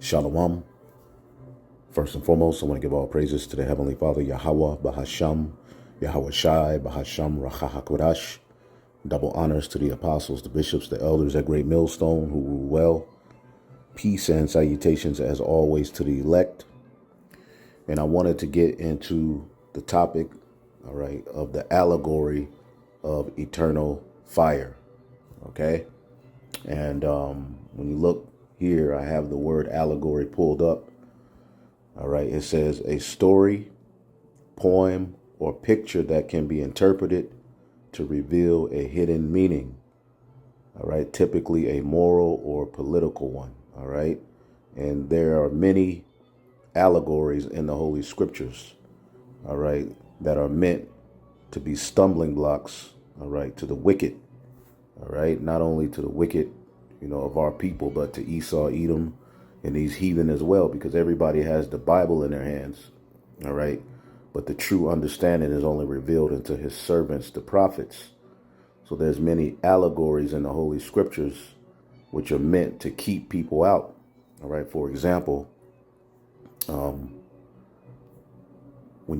Shalom. First and foremost, I want to give all praises to the Heavenly Father, Yahweh, Bahasham, Yahweh Shai, Bahasham, Rachahakodash. Double honors to the apostles, the bishops, the elders at Great Millstone who rule well. Peace and salutations as always to the elect. And I wanted to get into the topic, all right, of the allegory of eternal fire. Okay. And when you look here, I have the word allegory pulled up. All right. It says a story, poem, or picture that can be interpreted to reveal a hidden meaning. All right. Typically a moral or political one. All right. And there are many allegories in the Holy Scriptures. All right. That are meant to be stumbling blocks. All right. To the wicked. All right. Not only to the wicked, of our people, but to Esau, Edom, and these heathen as well, because everybody has the Bible in their hands. All right. But the true understanding is only revealed unto his servants, the prophets. So there's many allegories in the Holy Scriptures which are meant to keep people out. All right. For example, when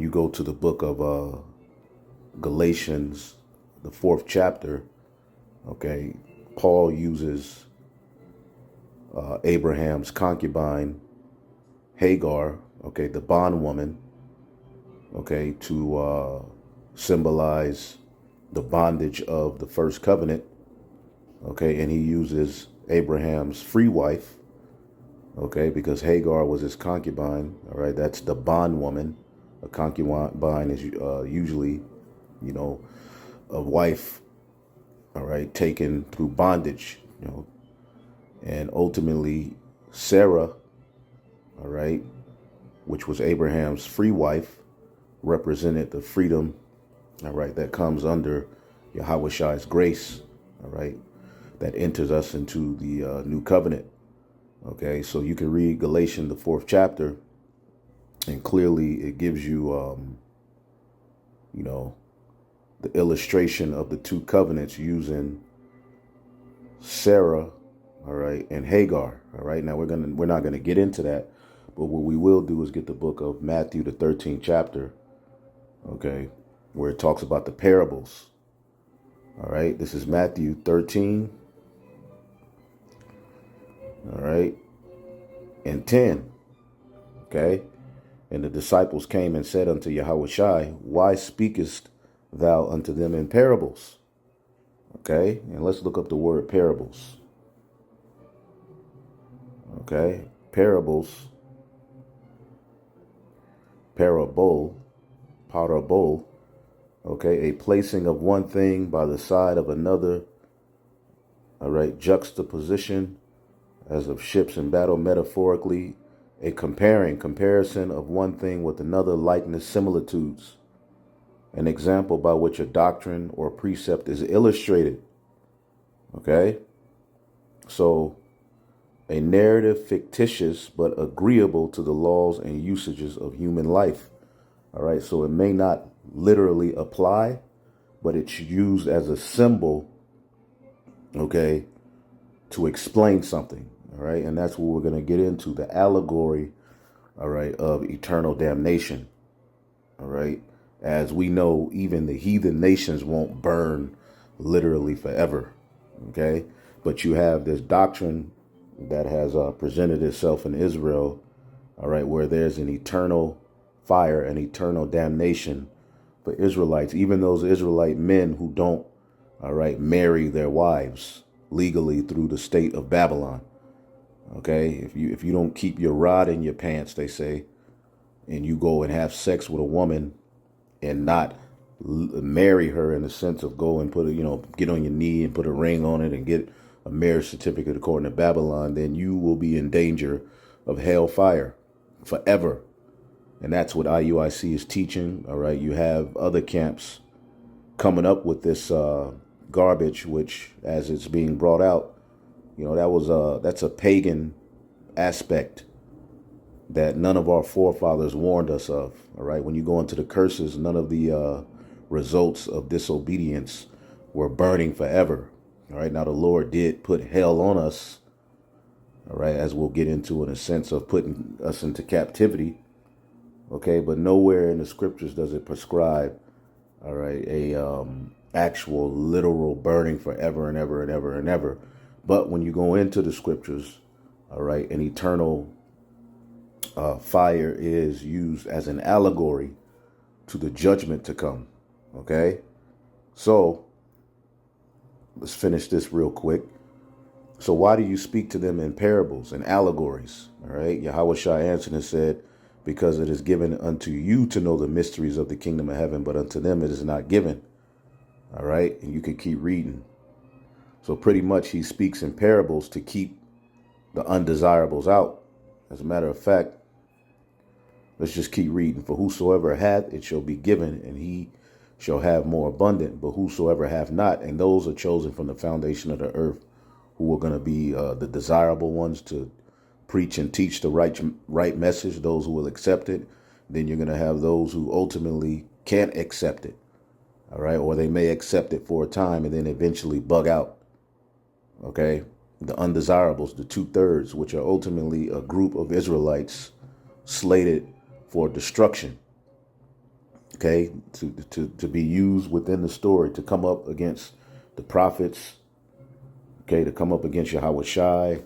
you go to the book of Galatians, the 4th chapter, okay, Paul uses Abraham's concubine, Hagar, okay, the bondwoman, okay, to symbolize the bondage of the first covenant, okay, and he uses Abraham's free wife, okay, because Hagar was his concubine, all right, that's the bondwoman. A concubine is usually, a wife, all right, taken through bondage, and ultimately Sarah, all right, which was Abraham's free wife, represented the freedom, all right, that comes under Yahweh Shai's grace, all right, that enters us into the new covenant. Okay, so you can read Galatians, the 4th chapter, and clearly it gives you, the illustration of the two covenants using Sarah, all right, and Hagar. All right. Now we're not gonna get into that, but what we will do is get the book of Matthew, the 13th chapter, okay, where it talks about the parables. All right. This is Matthew 13. All right. And 10. Okay. And the disciples came and said unto Yahweh Shai, why speakest thou unto them in parables? Okay. And let's look up the word parables. Okay, parables, parable, okay, a placing of one thing by the side of another, all right, juxtaposition, as of ships in battle, metaphorically, a comparison of one thing with another, likeness, similitudes, an example by which a doctrine or precept is illustrated, okay, so a narrative fictitious but agreeable to the laws and usages of human life. All right, so it may not literally apply, but it's used as a symbol, okay, to explain something. All right, and that's what we're going to get into, the allegory, all right, of eternal damnation. All right, as we know, even the heathen nations won't burn literally forever. Okay, but you have this doctrine that has presented itself in Israel, all right, where there's an eternal fire and eternal damnation for Israelites, even those Israelite men who don't, all right, marry their wives legally through the state of Babylon. Okay, if you don't keep your rod in your pants, they say, and you go and have sex with a woman and not marry her in the sense of go and put a, get on your knee and put a ring on it and get a marriage certificate according to Babylon, then you will be in danger of hellfire forever. And that's what IUIC is teaching. All right. You have other camps coming up with this garbage, which as it's being brought out, that's a pagan aspect that none of our forefathers warned us of. All right. When you go into the curses, none of the results of disobedience were burning forever. All right. Now, the Lord did put hell on us, All right, as we'll get into in a sense of putting us into captivity. Okay, but nowhere in the scriptures does it prescribe, all right, a actual literal burning forever and ever and ever and ever. But when you go into the scriptures, all right, an eternal fire is used as an allegory to the judgment to come. Okay, so let's finish this real quick. So why do you speak to them in parables and allegories? All right, Yahweh Shai answered and said, because it is given unto you to know the mysteries of the kingdom of heaven, but unto them it is not given. All right, and you can keep reading. So pretty much he speaks in parables to keep the undesirables out. As a matter of fact, let's just keep reading. For whosoever hath, it shall be given, and he shall have more abundant. But whosoever hath not, and those are chosen from the foundation of the earth, who are going to be the desirable ones to preach and teach the right message, those who will accept it. Then you're going to have those who ultimately can't accept it. All right. Or they may accept it for a time and then eventually bug out. OK, the undesirables, the 2/3, which are ultimately a group of Israelites slated for destruction. OK, to be used within the story to come up against the prophets. OK, to come up against Yahweh Shai.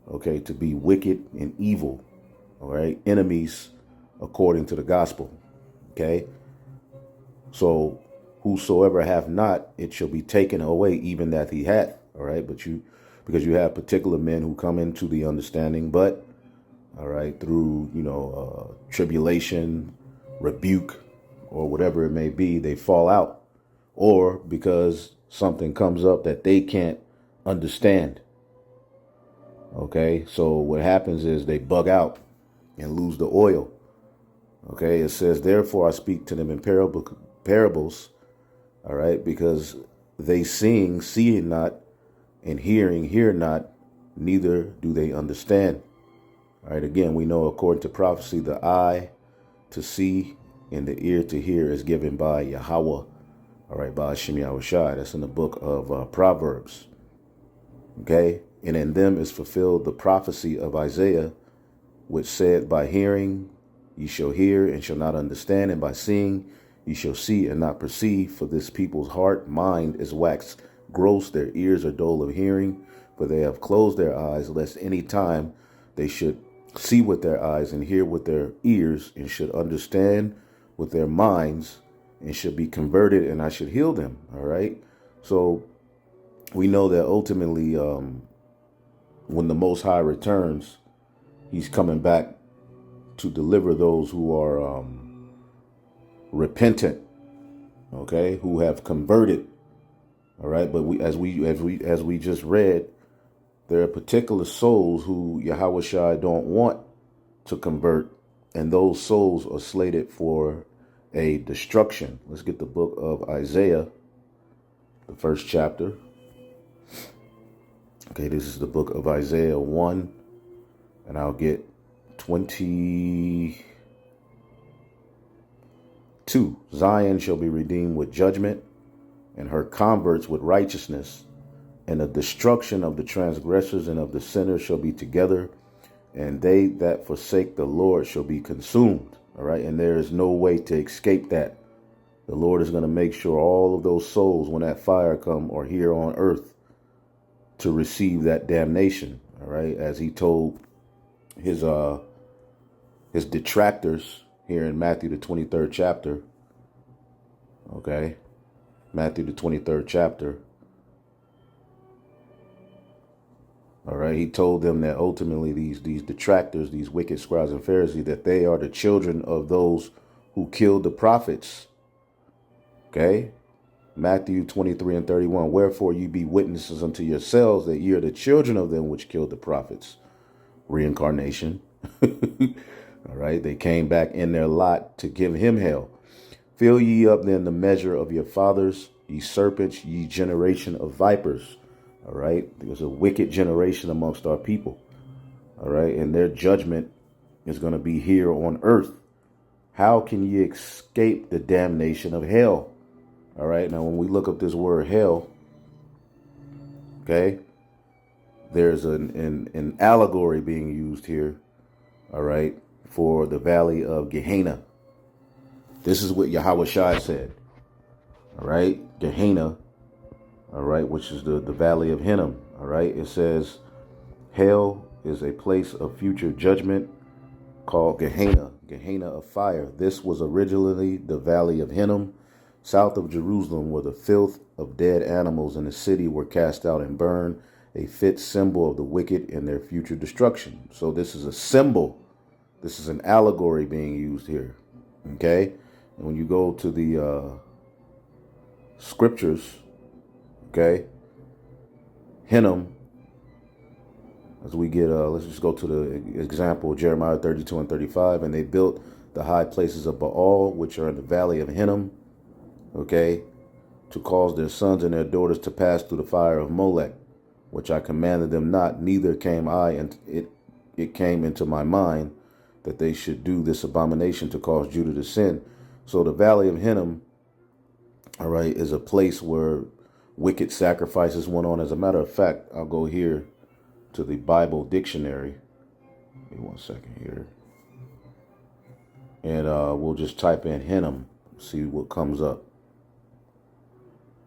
OK, to be wicked and evil. All right, enemies according to the gospel. OK, so whosoever hath not, it shall be taken away, even that he hath. All right, but because you have particular men who come into the understanding, but all right, through tribulation, rebuke, or whatever it may be, they fall out, or because something comes up that they can't understand. Okay, so what happens is they bug out and lose the oil. Okay, it says, therefore I speak to them in parables, all right, because they seeing not, and hearing hear not, neither do they understand. All right, again, we know according to prophecy, the eye to see and the ear to hear is given by Yahweh, all right, by Hashem Yahweh Shai. That's in the book of Proverbs. Okay, and in them is fulfilled the prophecy of Isaiah, which said, by hearing ye shall hear and shall not understand, and by seeing ye shall see and not perceive. For this people's mind is waxed gross, their ears are dull of hearing, for they have closed their eyes, lest any time they should see with their eyes and hear with their ears, and should understand with their minds, and should be converted, and I should heal them. All right, so we know that ultimately, when the Most High returns, he's coming back to deliver those who are repentant, okay, who have converted. All right, but as we just read, there are particular souls who Yahweh Shai don't want to convert, and those souls are slated for a destruction. Let's get the book of Isaiah, the first chapter. Okay, this is the book of Isaiah 1, and I'll get 22. Zion shall be redeemed with judgment, and her converts with righteousness, and the destruction of the transgressors and of the sinners shall be together, and they that forsake the Lord shall be consumed. All right, and there is no way to escape that. The Lord is going to make sure all of those souls, when that fire come, are here on earth to receive that damnation. All right, as he told his detractors here in Matthew the 23rd chapter. Okay, Matthew the 23rd chapter. All right, he told them that ultimately these detractors, these wicked scribes and Pharisees, that they are the children of those who killed the prophets. Okay, Matthew 23:31. Wherefore you be witnesses unto yourselves that ye are the children of them which killed the prophets. Reincarnation. All right, they came back in their lot to give him hell. Fill ye up then the measure of your fathers, ye serpents, ye generation of vipers. All right, there's a wicked generation amongst our people. All right, and their judgment is going to be here on earth. How can ye escape the damnation of hell? All right, now when we look up this word hell, okay, there's an allegory being used here, all right, for the valley of Gehenna. This is what Yahweh Shai said, all right, Gehenna, all right, which is the valley of Hinnom, all right. It says, hell is a place of future judgment called Gehenna, Gehenna of fire. This was originally the valley of Hinnom, south of Jerusalem, where the filth of dead animals in the city were cast out and burned, a fit symbol of the wicked and their future destruction. So this is a symbol. This is an allegory being used here. Okay? And when you go to the scriptures, okay, Hinnom, as we get, let's just go to the example, Jeremiah 32 and 35, and they built the high places of Baal, which are in the valley of Hinnom, okay, to cause their sons and their daughters to pass through the fire of Molech, which I commanded them not, neither came I, and it came into my mind that they should do this abomination to cause Judah to sin. So the valley of Hinnom, all right, is a place where wicked sacrifices went on. As a matter of fact, I'll go here to the Bible dictionary. Give me 1 second here. And we'll just type in Hinnom, see what comes up.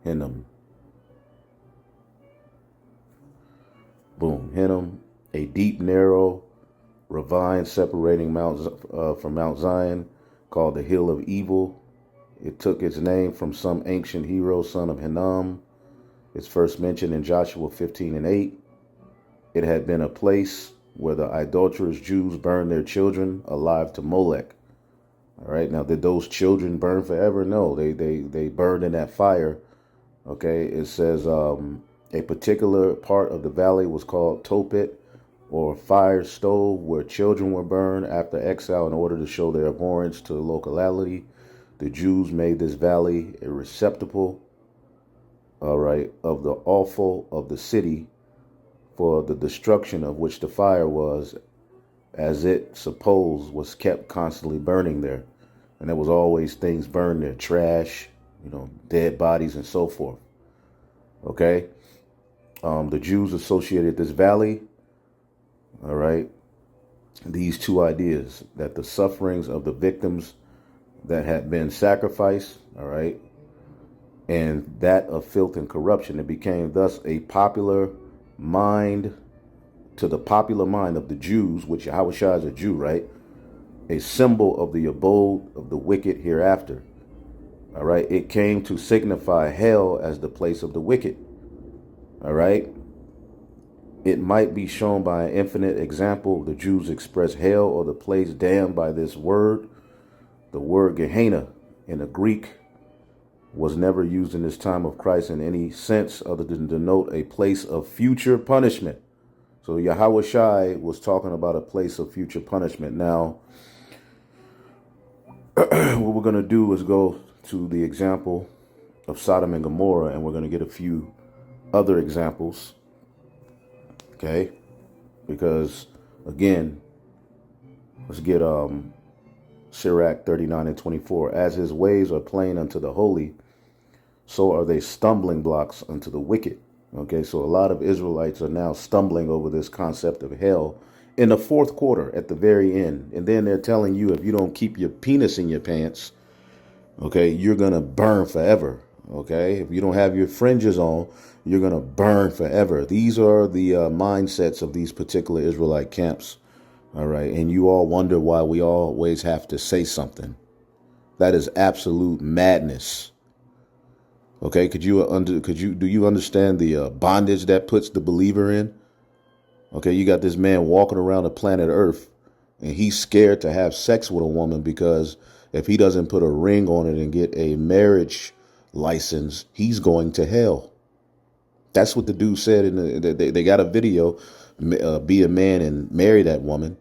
Hinnom. Boom. Hinnom, a deep, narrow ravine separating from Mount Zion, called the Hill of Evil. It took its name from some ancient hero, son of Hinnom. It's first mentioned in Joshua 15 and 8. It had been a place where the idolatrous Jews burned their children alive to Molech. All right. Now, did those children burn forever? No, they burned in that fire. Okay. It says a particular part of the valley was called Tophet, or fire stove, where children were burned after exile in order to show their abhorrence to the locality. The Jews made this valley a receptacle, all right, of the offal of the city, for the destruction of which the fire was, as it supposed, was kept constantly burning there. And there was always things burned there, trash, dead bodies and so forth. Okay. The Jews associated this valley, all right, these two ideas, that the sufferings of the victims that had been sacrificed, all right, and that of filth and corruption. It became thus a popular mind, to the popular mind of the Jews, which Yahweh Shai is a Jew, right? A symbol of the abode of the wicked hereafter. All right. It came to signify hell as the place of the wicked. All right. It might be shown by an infinite example. The Jews express hell, or the place damned, by this word. The word Gehenna in the Greek was never used in this time of Christ in any sense other than to denote a place of future punishment. So Yahweh Shai was talking about a place of future punishment. Now, what we're going to do is go to the example of Sodom and Gomorrah, and we're going to get a few other examples. Okay? Because, again, let's get Sirach 39 and 24. As his ways are plain unto the holy, so are they stumbling blocks unto the wicked. Okay, so a lot of Israelites are now stumbling over this concept of hell in the fourth quarter at the very end. And then they're telling you, if you don't keep your penis in your pants, okay, you're going to burn forever. Okay, if you don't have your fringes on, you're going to burn forever. These are the mindsets of these particular Israelite camps. All right. And you all wonder why we always have to say something. That is absolute madness. Okay. Do you understand the bondage that puts the believer in? Okay. You got this man walking around the planet Earth, and he's scared to have sex with a woman because if he doesn't put a ring on it and get a marriage license, he's going to hell. That's what the dude said. They got a video, be a man and marry that woman.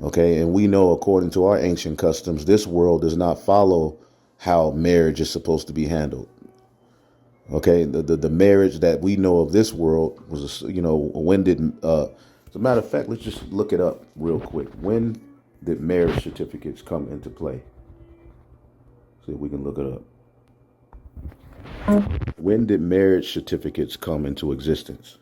Okay. And we know, according to our ancient customs, this world does not follow how marriage is supposed to be handled. Okay. The marriage that we know of this world was, when did, as a matter of fact, let's just look it up real quick. When did marriage certificates come into play? See if we can look it up. When did marriage certificates come into existence?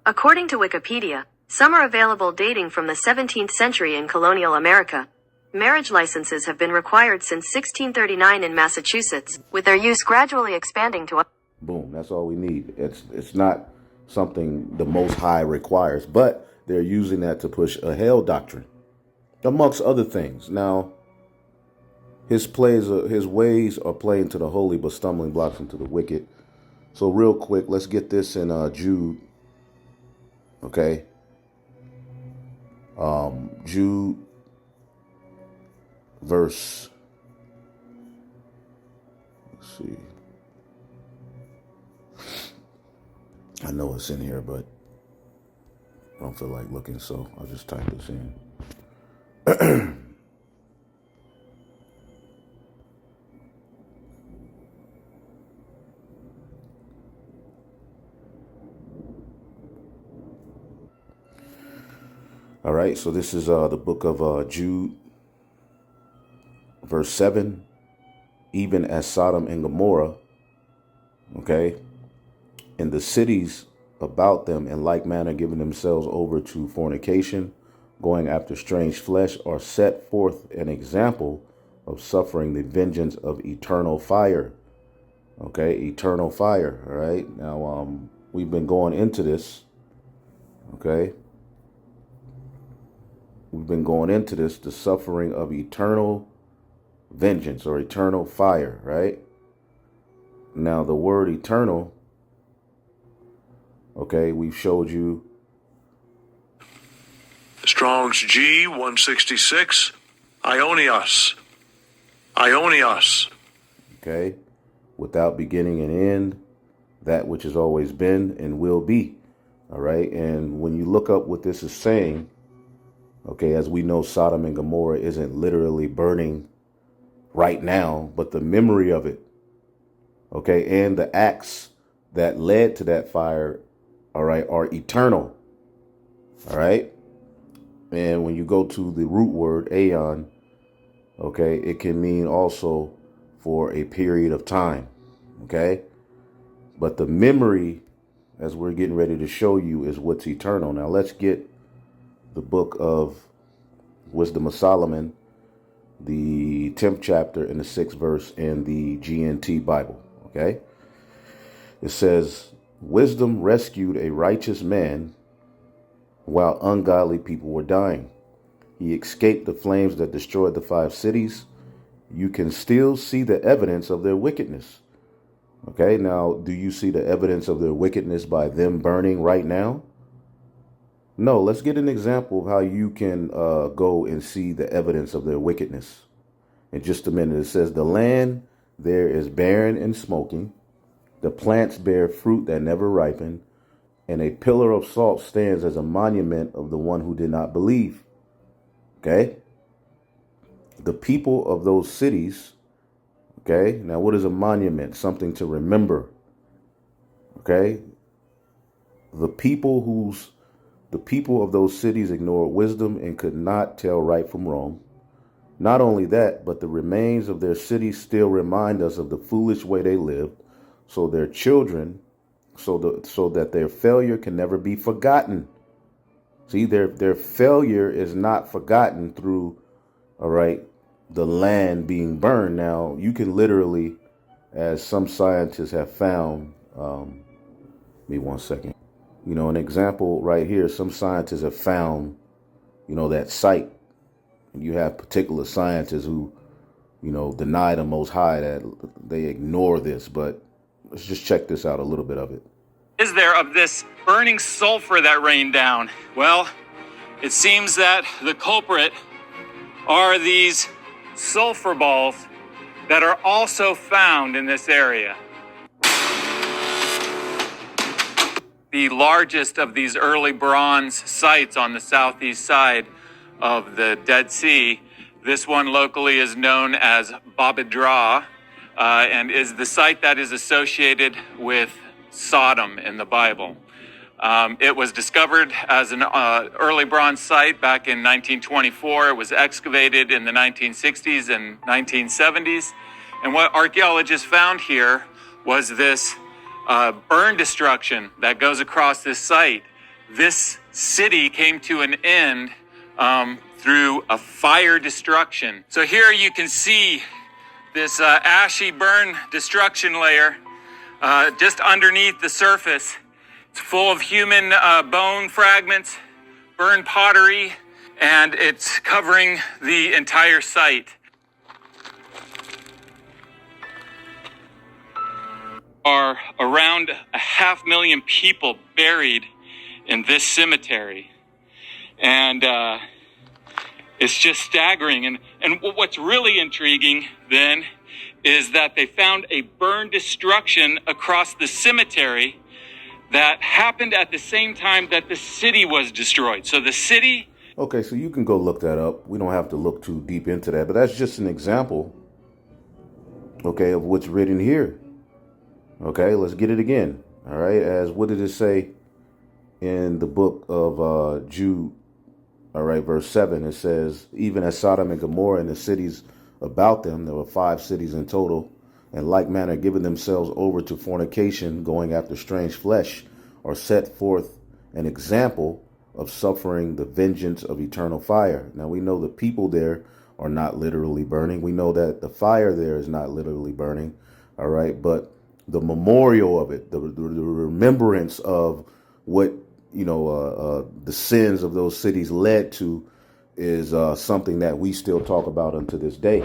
According to Wikipedia, some are available dating from the 17th century in colonial America. Marriage licenses have been required since 1639 in Massachusetts, with their use gradually expanding to... Boom, that's all we need. It's not something the Most High requires, but they're using that to push a hell doctrine, amongst other things. Now, his ways are playing to the holy, but stumbling blocks into the wicked. So real quick, let's get this in Jude. Okay. Jude verse. Let's see. I know it's in here, but I don't feel like looking, so I'll just type this in. All right, so this is the book of Jude, verse 7, even as Sodom and Gomorrah, okay, and the cities about them in like manner giving themselves over to fornication, going after strange flesh, are set forth an example of suffering the vengeance of eternal fire. Okay, eternal fire, all right? Now, we've been going into this, okay? We've been going into this, the suffering of eternal vengeance or eternal fire, right? Now, the word eternal, okay, we've showed you. Strong's G 166, Ionios. Ionios. Okay, without beginning and end, that which has always been and will be. All right, and when you look up what this is saying, okay, as we know, Sodom and Gomorrah isn't literally burning right now, but the memory of it, okay, and the acts that led to that fire, all right, are eternal, all right? And when you go to the root word, aeon, okay, it can mean also for a period of time, okay? But the memory, as we're getting ready to show you, is what's eternal. Now, let's get the book of Wisdom of Solomon, the 10th chapter and the 6th verse in the GNT Bible, okay? It says, wisdom rescued a righteous man while ungodly people were dying. He escaped the flames that destroyed the 5 cities. You can still see the evidence of their wickedness. Okay, now, do you see the evidence of their wickedness by them burning right now? No, let's get an example of how you can go and see the evidence of their wickedness. In just a minute, it says, the land there is barren and smoking. The plants bear fruit that never ripen. And a pillar of salt stands as a monument of the one who did not believe. Okay? The people of those cities, okay? Now, what is a monument? Something to remember. Okay? The people of those cities ignored wisdom and could not tell right from wrong. Not only that, but the remains of their cities still remind us of the foolish way they lived, so their children, so that their failure can never be forgotten. See, their failure is not forgotten through, all right, the land being burned. Now, you can literally, as some scientists have found, give me one second. You know, an example right here, some scientists have found, you know, that site. And you have particular scientists who, you know, deny the Most High, that they ignore this. But let's just check this out, a little bit of it. Is there of this burning sulfur that rained down? Well, it seems that the culprit are these sulfur balls that are also found in this area. The largest of these early bronze sites on the southeast side of the Dead Sea, this one locally is known as Babedra, and is the site that is associated with Sodom in the Bible. It was discovered as an early bronze site back in 1924. It was excavated in the 1960s and 1970s. And what archaeologists found here was this burn destruction that goes across this site. this city came to an end through a fire destruction. So here you can see this ashy burn destruction layer just underneath the surface. It's full of human bone fragments, burned pottery, and it's covering the entire site. Are around 500,000 people buried in this cemetery. And it's just staggering. And what's really intriguing then is that they found a burn destruction across the cemetery that happened at the same time that the city was destroyed. So the city... Okay, so you can go look that up. We don't have to look too deep into that, but that's just an example, okay, of what's written here. Okay, let's get it again. All right, as what did it say in the book of Jude? All right, verse 7, it says, even as Sodom and Gomorrah and the cities about them, there were 5 cities in total, in like manner giving themselves over to fornication, going after strange flesh, are set forth an example of suffering the vengeance of eternal fire. Now we know the people there are not literally burning. We know that the fire there is not literally burning. All right, but the memorial of it, the remembrance of what, the sins of those cities led to is something that we still talk about unto this day.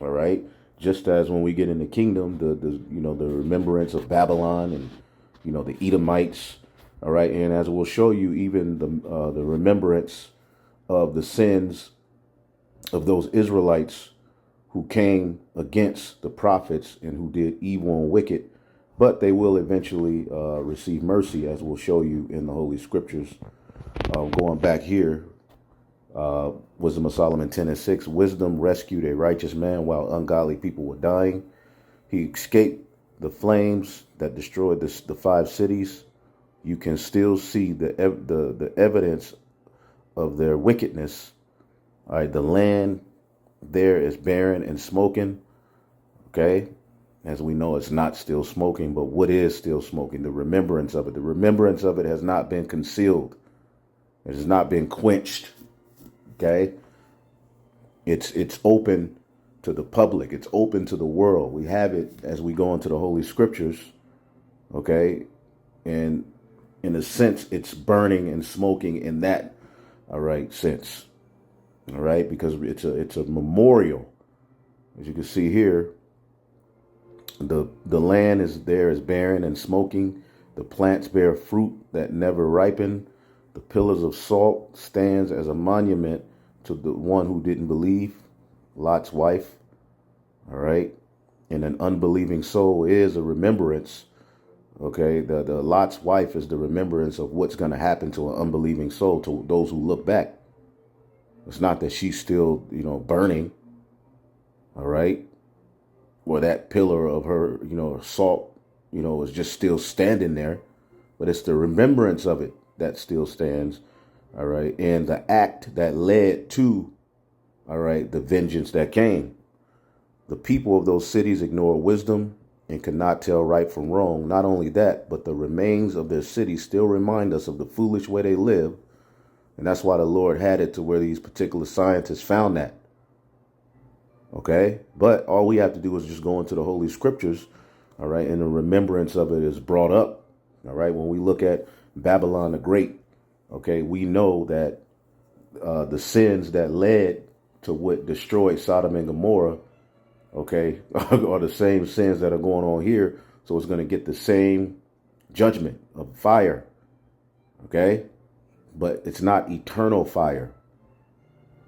All right. Just as when we get in the kingdom, the remembrance of Babylon and, the Edomites. All right. And as we'll show you, even the remembrance of the sins of those Israelites who came against the prophets and who did evil and wicked, but they will eventually receive mercy, as we'll show you in the Holy Scriptures. Going back here, Wisdom of Solomon 10:6, wisdom rescued a righteous man while ungodly people were dying. He escaped the flames that destroyed the 5 cities. You can still see the evidence of their wickedness. All right, the land there is barren and smoking. Okay, as we know, it's not still smoking, but what is still smoking? The remembrance of it. The remembrance of it has not been concealed. It has not been quenched. Okay, it's open to the public. It's open to the world. We have it as we go into the Holy Scriptures. Okay, and in a sense, it's burning and smoking in that, all right, sense. All right, because it's a memorial. As you can see here, the land is barren and smoking. The plants bear fruit that never ripen. The pillars of salt stands as a monument to the one who didn't believe, Lot's wife. All right, and an unbelieving soul is a remembrance. Okay, the Lot's wife is the remembrance of what's going to happen to an unbelieving soul, to those who look back. It's not that she's still, burning, all right, or that pillar of her, salt, is just still standing there, but it's the remembrance of it that still stands, all right, and the act that led to, all right, the vengeance that came. The people of those cities ignore wisdom and could not tell right from wrong. Not only that, but the remains of their city still remind us of the foolish way they live. And that's why the Lord had it to where these particular scientists found that. Okay, but all we have to do is just go into the Holy Scriptures, all right, and the remembrance of it is brought up. All right, when we look at Babylon the Great, okay, we know that the sins that led to what destroyed Sodom and Gomorrah, okay, are the same sins that are going on here. So it's going to get the same judgment of fire. Okay, but it's not eternal fire.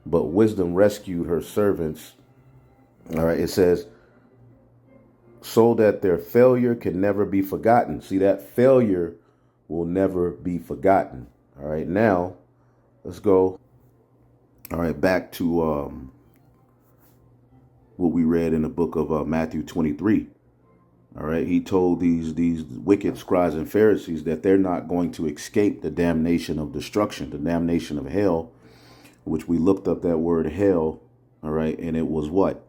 But wisdom rescued her servants. All right, it says, so that their failure can never be forgotten. See, that failure will never be forgotten. All right, now let's go. All right, back to what we read in the book of Matthew 23. All right, he told these wicked scribes and Pharisees that they're not going to escape the damnation of destruction, the damnation of hell, which we looked up that word hell. All right, and it was what?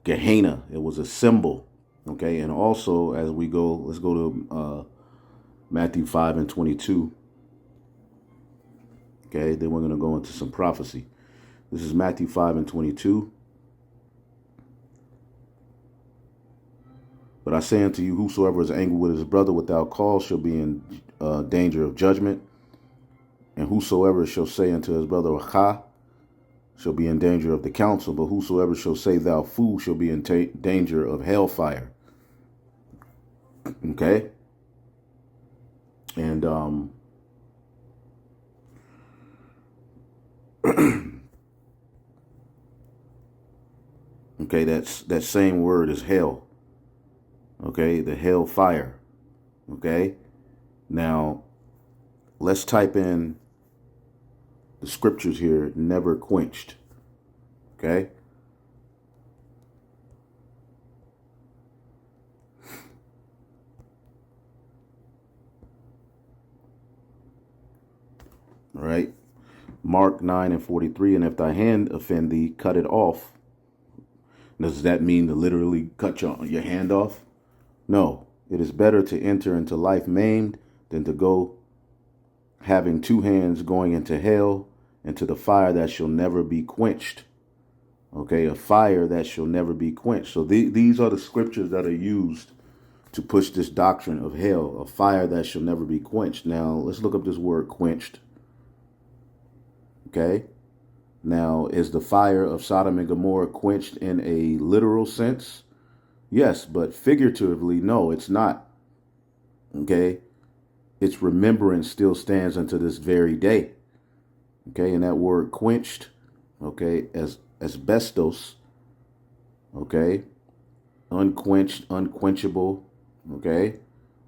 Gehenna. It was a symbol. Okay, and also as we go, let's go to Matthew 5:22. Okay, then we're going to go into some prophecy. This is Matthew 5:22. But I say unto you, whosoever is angry with his brother without cause shall be in danger of judgment. And whosoever shall say unto his brother, Ha, shall be in danger of the council. But whosoever shall say, Thou fool, shall be in danger of hellfire. Okay? And okay, that same word is hell. Okay, the hell fire. Okay, now let's type in the scriptures here, never quenched. Okay, all right, Mark 9:43, and if thy hand offend thee, cut it off. Does that mean to literally cut your hand off? No, it is better to enter into life maimed than to go having two hands going into hell, into the fire that shall never be quenched. Okay, a fire that shall never be quenched. So these are the scriptures that are used to push this doctrine of hell, a fire that shall never be quenched. Now, let's look up this word quenched. Okay, now, is the fire of Sodom and Gomorrah quenched in a literal sense? Yes, but figuratively, no, it's not. Okay, its remembrance still stands unto this very day. Okay, and that word quenched, okay, as asbestos, okay, unquenched, unquenchable, okay,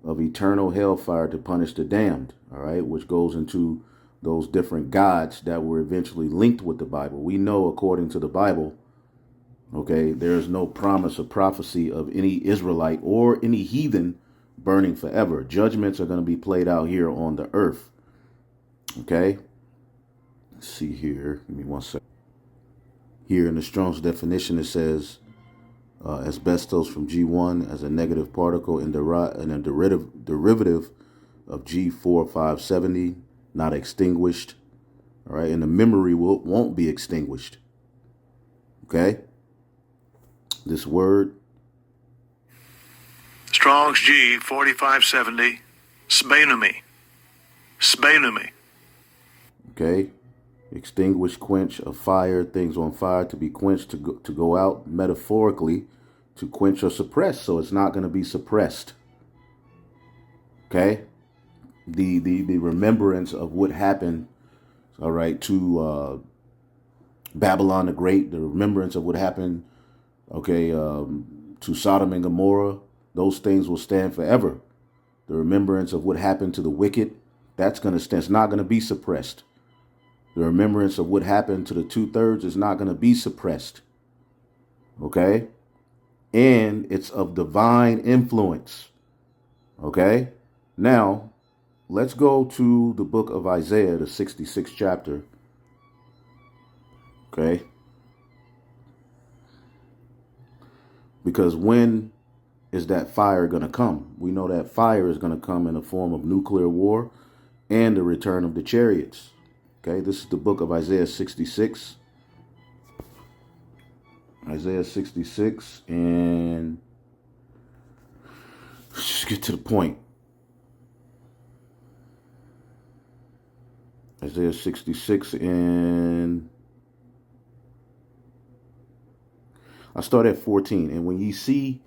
of eternal hellfire to punish the damned, all right, which goes into those different gods that were eventually linked with the Bible. We know, according to the Bible, okay, there is no promise or prophecy of any Israelite or any heathen burning forever. Judgments are going to be played out here on the earth. Okay, let's see here. Give me one second. Here in the Strong's definition, it says asbestos from G1 as a negative particle and a derivative of G4570, not extinguished. All right, and the memory won't be extinguished. Okay, this word, Strong's G 4570, sbenumi. Sbenumi. okay, extinguish, quench, a fire, things on fire, to be quenched, to go out, metaphorically, to quench or suppress. So it's not going to be suppressed. Okay, the remembrance of what happened, all right, to Babylon the Great, the remembrance of what happened, okay, to Sodom and Gomorrah, those things will stand forever. The remembrance of what happened to the wicked, that's going to stand. It's not going to be suppressed. The remembrance of what happened to the 2/3 is not going to be suppressed. Okay? And it's of divine influence. Okay? Now, let's go to the book of Isaiah, the 66th chapter. Okay? Because when is that fire going to come? We know that fire is going to come in the form of nuclear war and the return of the chariots. Okay, this is the book of Isaiah 66. Isaiah 66, and let's just get to the point. Isaiah 66, and I start at 14. And when ye see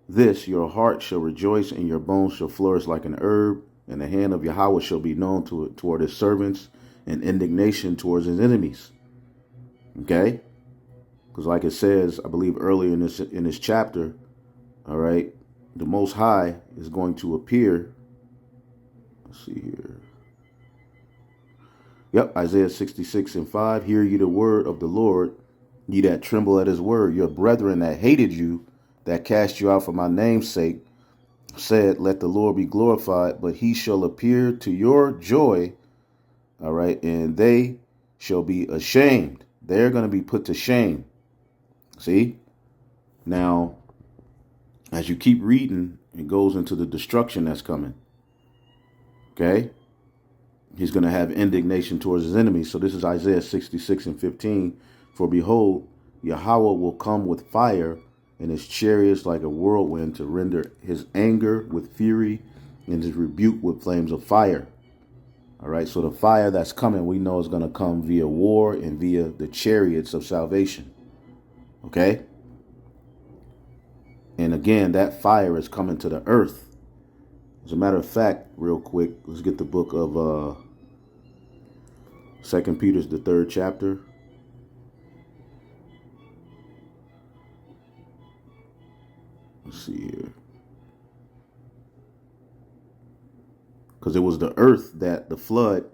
this, your heart shall rejoice, and your bones shall flourish like an herb, and the hand of Yahweh shall be known toward his servants, and indignation towards his enemies. Okay, because like it says, I believe earlier in this chapter, all right, the Most High is going to appear. Let's see here. Yep, Isaiah 66:5. Hear ye the word of the Lord, ye that tremble at his word. Your brethren that hated you, that cast you out for my name's sake, said, let the Lord be glorified, but he shall appear to your joy. All right, and they shall be ashamed. They're going to be put to shame. See? Now, as you keep reading, it goes into the destruction that's coming. Okay? He's going to have indignation towards his enemies. So this is Isaiah 66:15. For behold, Yahweh will come with fire, and his chariots like a whirlwind, to render his anger with fury and his rebuke with flames of fire. All right, so the fire that's coming, we know is going to come via war and via the chariots of salvation. Okay? And again, that fire is coming to the earth. As a matter of fact, real quick, let's get the book of 2 Peter's the 3rd chapter. Let's see here. Because it was the earth that the flood,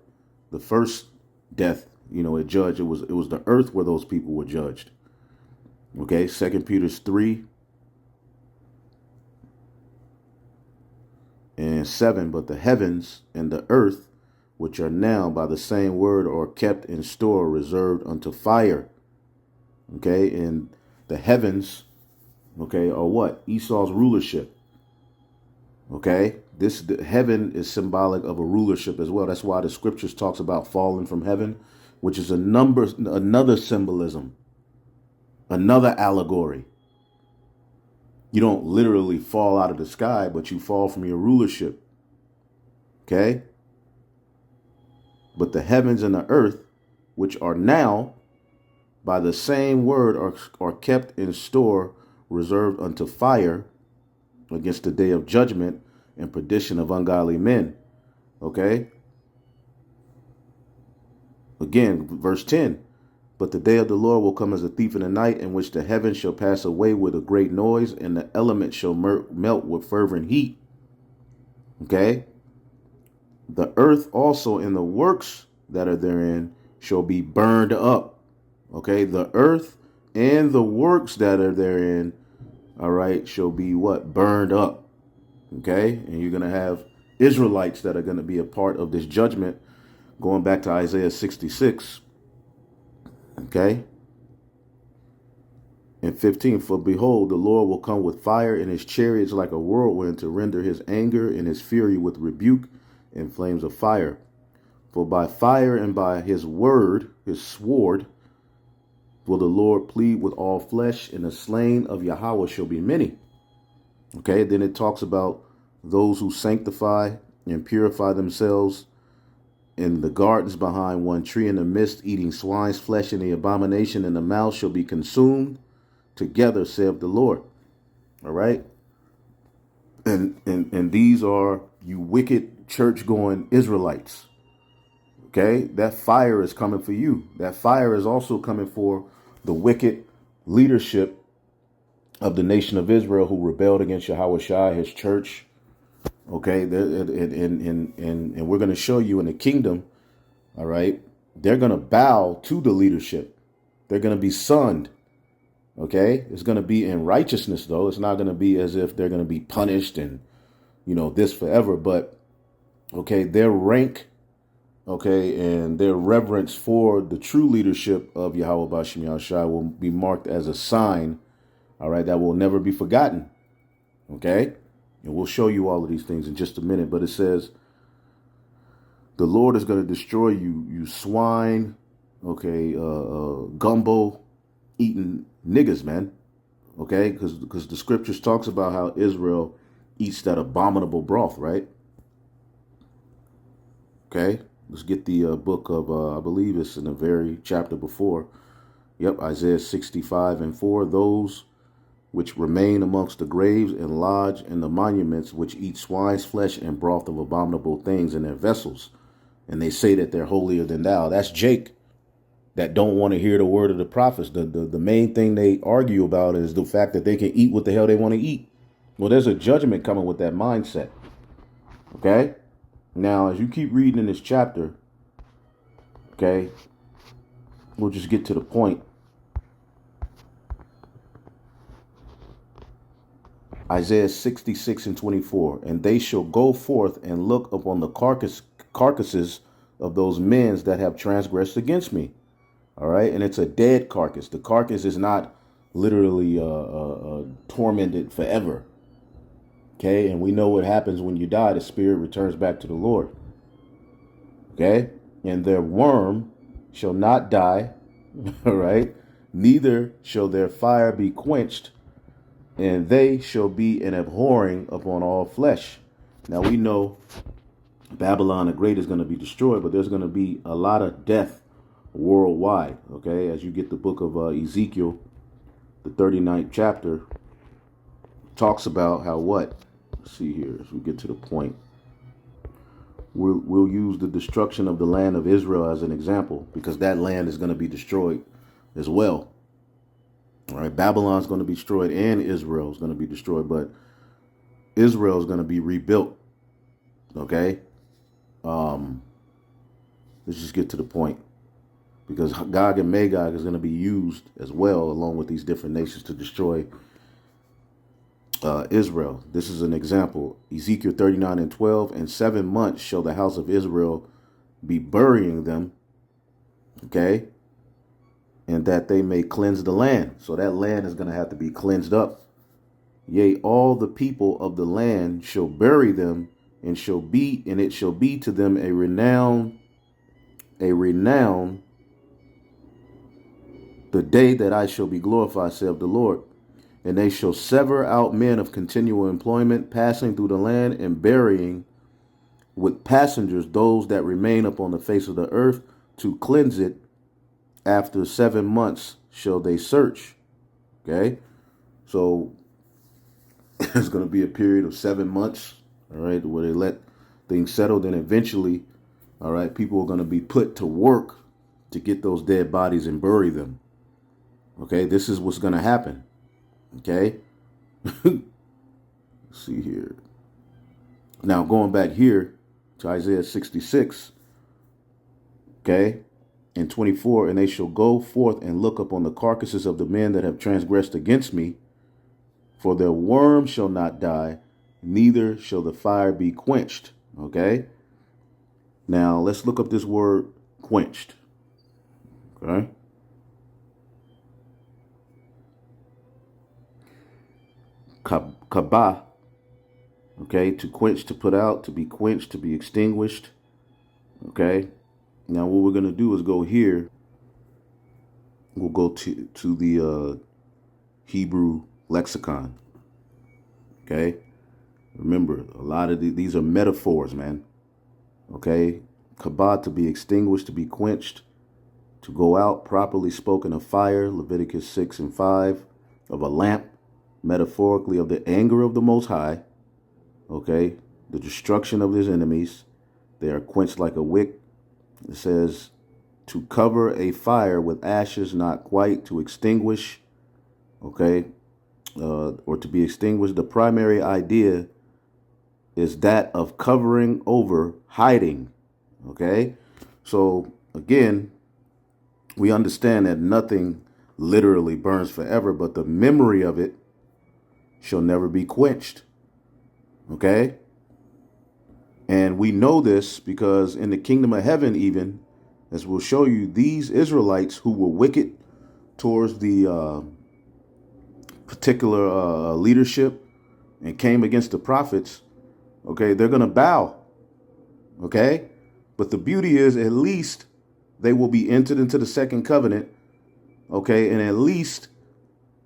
the first death, it judged. It was the earth where those people were judged. Okay, 2 Peter's 3 and 7. But the heavens and the earth, which are now by the same word, are kept in store, reserved unto fire. Okay, and the heavens, okay, are what? Esau's rulership. Okay, the heaven is symbolic of a rulership as well. That's why the scriptures talks about falling from heaven, which is another symbolism, another allegory. You don't literally fall out of the sky, but you fall from your rulership. Okay, but the heavens and the earth, which are now by the same word, are kept in store, reserved unto fire, against the day of judgment and perdition of ungodly men. Okay? Again, verse 10. But the day of the Lord will come as a thief in the night, in which the heavens shall pass away with a great noise, and the elements shall melt with fervent heat. Okay? The earth also and the works that are therein shall be burned up. Okay? The earth and the works that are therein, all right, shall be what? Burned up. Okay? And you're going to have Israelites that are going to be a part of this judgment, going back to Isaiah 66. Okay? And 15, for behold, the Lord will come with fire, and his chariots like a whirlwind, to render his anger and his fury with rebuke and flames of fire. For by fire and by his word, his sword, will the Lord plead with all flesh, and the slain of Yahweh shall be many. Okay, then it talks about those who sanctify and purify themselves in the gardens behind one tree in the midst, eating swine's flesh, and the abomination in the mouth shall be consumed together, saith the Lord. All right. And these are you wicked church-going Israelites. Okay, that fire is coming for you. That fire is also coming for the wicked leadership of the nation of Israel who rebelled against Yahweh Shai, his church. Okay, and we're going to show you in the kingdom, all right, they're going to bow to the leadership. They're going to be sunned. Okay, it's going to be in righteousness, though. It's not going to be as if they're going to be punished and, this forever. But, okay, their rank, okay, and their reverence for the true leadership of Yahweh Bashim Yahushua will be marked as a sign, all right, that will never be forgotten. Okay, and we'll show you all of these things in just a minute. But it says, the Lord is going to destroy you, you swine, okay, gumbo eating niggas, man. Okay, because the scriptures talks about how Israel eats that abominable broth, right? Okay, let's get the book of, I believe it's in the very chapter before. Yep, Isaiah 65:4. Those which remain amongst the graves and lodge in the monuments, which eat swine's flesh and broth of abominable things in their vessels. And they say that they're holier than thou. That's Jake, that don't want to hear the word of the prophets. The main thing they argue about is the fact that they can eat what the hell they want to eat. Well, there's a judgment coming with that mindset. Okay? Now, as you keep reading in this chapter, okay, we'll just get to the point. Isaiah 66:24. And they shall go forth and look upon the carcasses of those men that have transgressed against me. All right. And it's a dead carcass. The carcass is not literally tormented forever. Okay. And we know what happens when you die. The spirit returns back to the Lord. Okay. And their worm shall not die. All right. Neither shall their fire be quenched, and they shall be an abhorring upon all flesh. Now we know Babylon the Great is going to be destroyed, but there's going to be a lot of death worldwide. Okay, as you get the book of Ezekiel, the 39th chapter, talks about how what? Let's see here as we get to the point. We'll use the destruction of the land of Israel as an example, because that land is going to be destroyed as well. All right, Babylon's going to be destroyed and Israel is going to be destroyed, but Israel is going to be rebuilt. Okay. Let's just get to the point, because Gog and Magog is going to be used as well, along with these different nations, to destroy Israel. This is an example. Ezekiel 39:12, and 7 months shall the house of Israel be burying them. Okay. And that they may cleanse the land. So that land is going to have to be cleansed up. Yea, all the people of the land shall bury them, and it shall be to them a renown, the day that I shall be glorified, saith the Lord. And they shall sever out men of continual employment, passing through the land, and burying with passengers those that remain upon the face of the earth, to cleanse it. After 7 months shall they search. Okay, so there's going to be a period of 7 months, all right, where they let things settle. Then eventually, all right, people are going to be put to work to get those dead bodies and bury them. Okay, this is what's going to happen. Okay, let's see here. Now going back here to Isaiah 66. Okay. And 24, and they shall go forth and look upon the carcasses of the men that have transgressed against me, for their worm shall not die, neither shall the fire be quenched. Okay. Now let's look up this word quenched. Okay. Kabah. Okay. To quench, to put out, to be quenched, to be extinguished. Okay. Now what we're going to do is go here. We'll go to the Hebrew lexicon. Okay. Remember, a lot of these are metaphors, man. Okay. Kabah, to be extinguished, to be quenched, to go out, properly spoken of fire, Leviticus 6:5, of a lamp, metaphorically of the anger of the Most High. Okay. The destruction of his enemies. They are quenched like a wick. It says to cover a fire with ashes, not quite, to extinguish, okay, or to be extinguished. The primary idea is that of covering over, hiding, okay? So, again, we understand that nothing literally burns forever, but the memory of it shall never be quenched, okay? And we know this because in the kingdom of heaven, even, as we'll show you, these Israelites who were wicked towards the particular leadership and came against the prophets, okay, they're going to bow, okay? But the beauty is, at least they will be entered into the second covenant, okay? And at least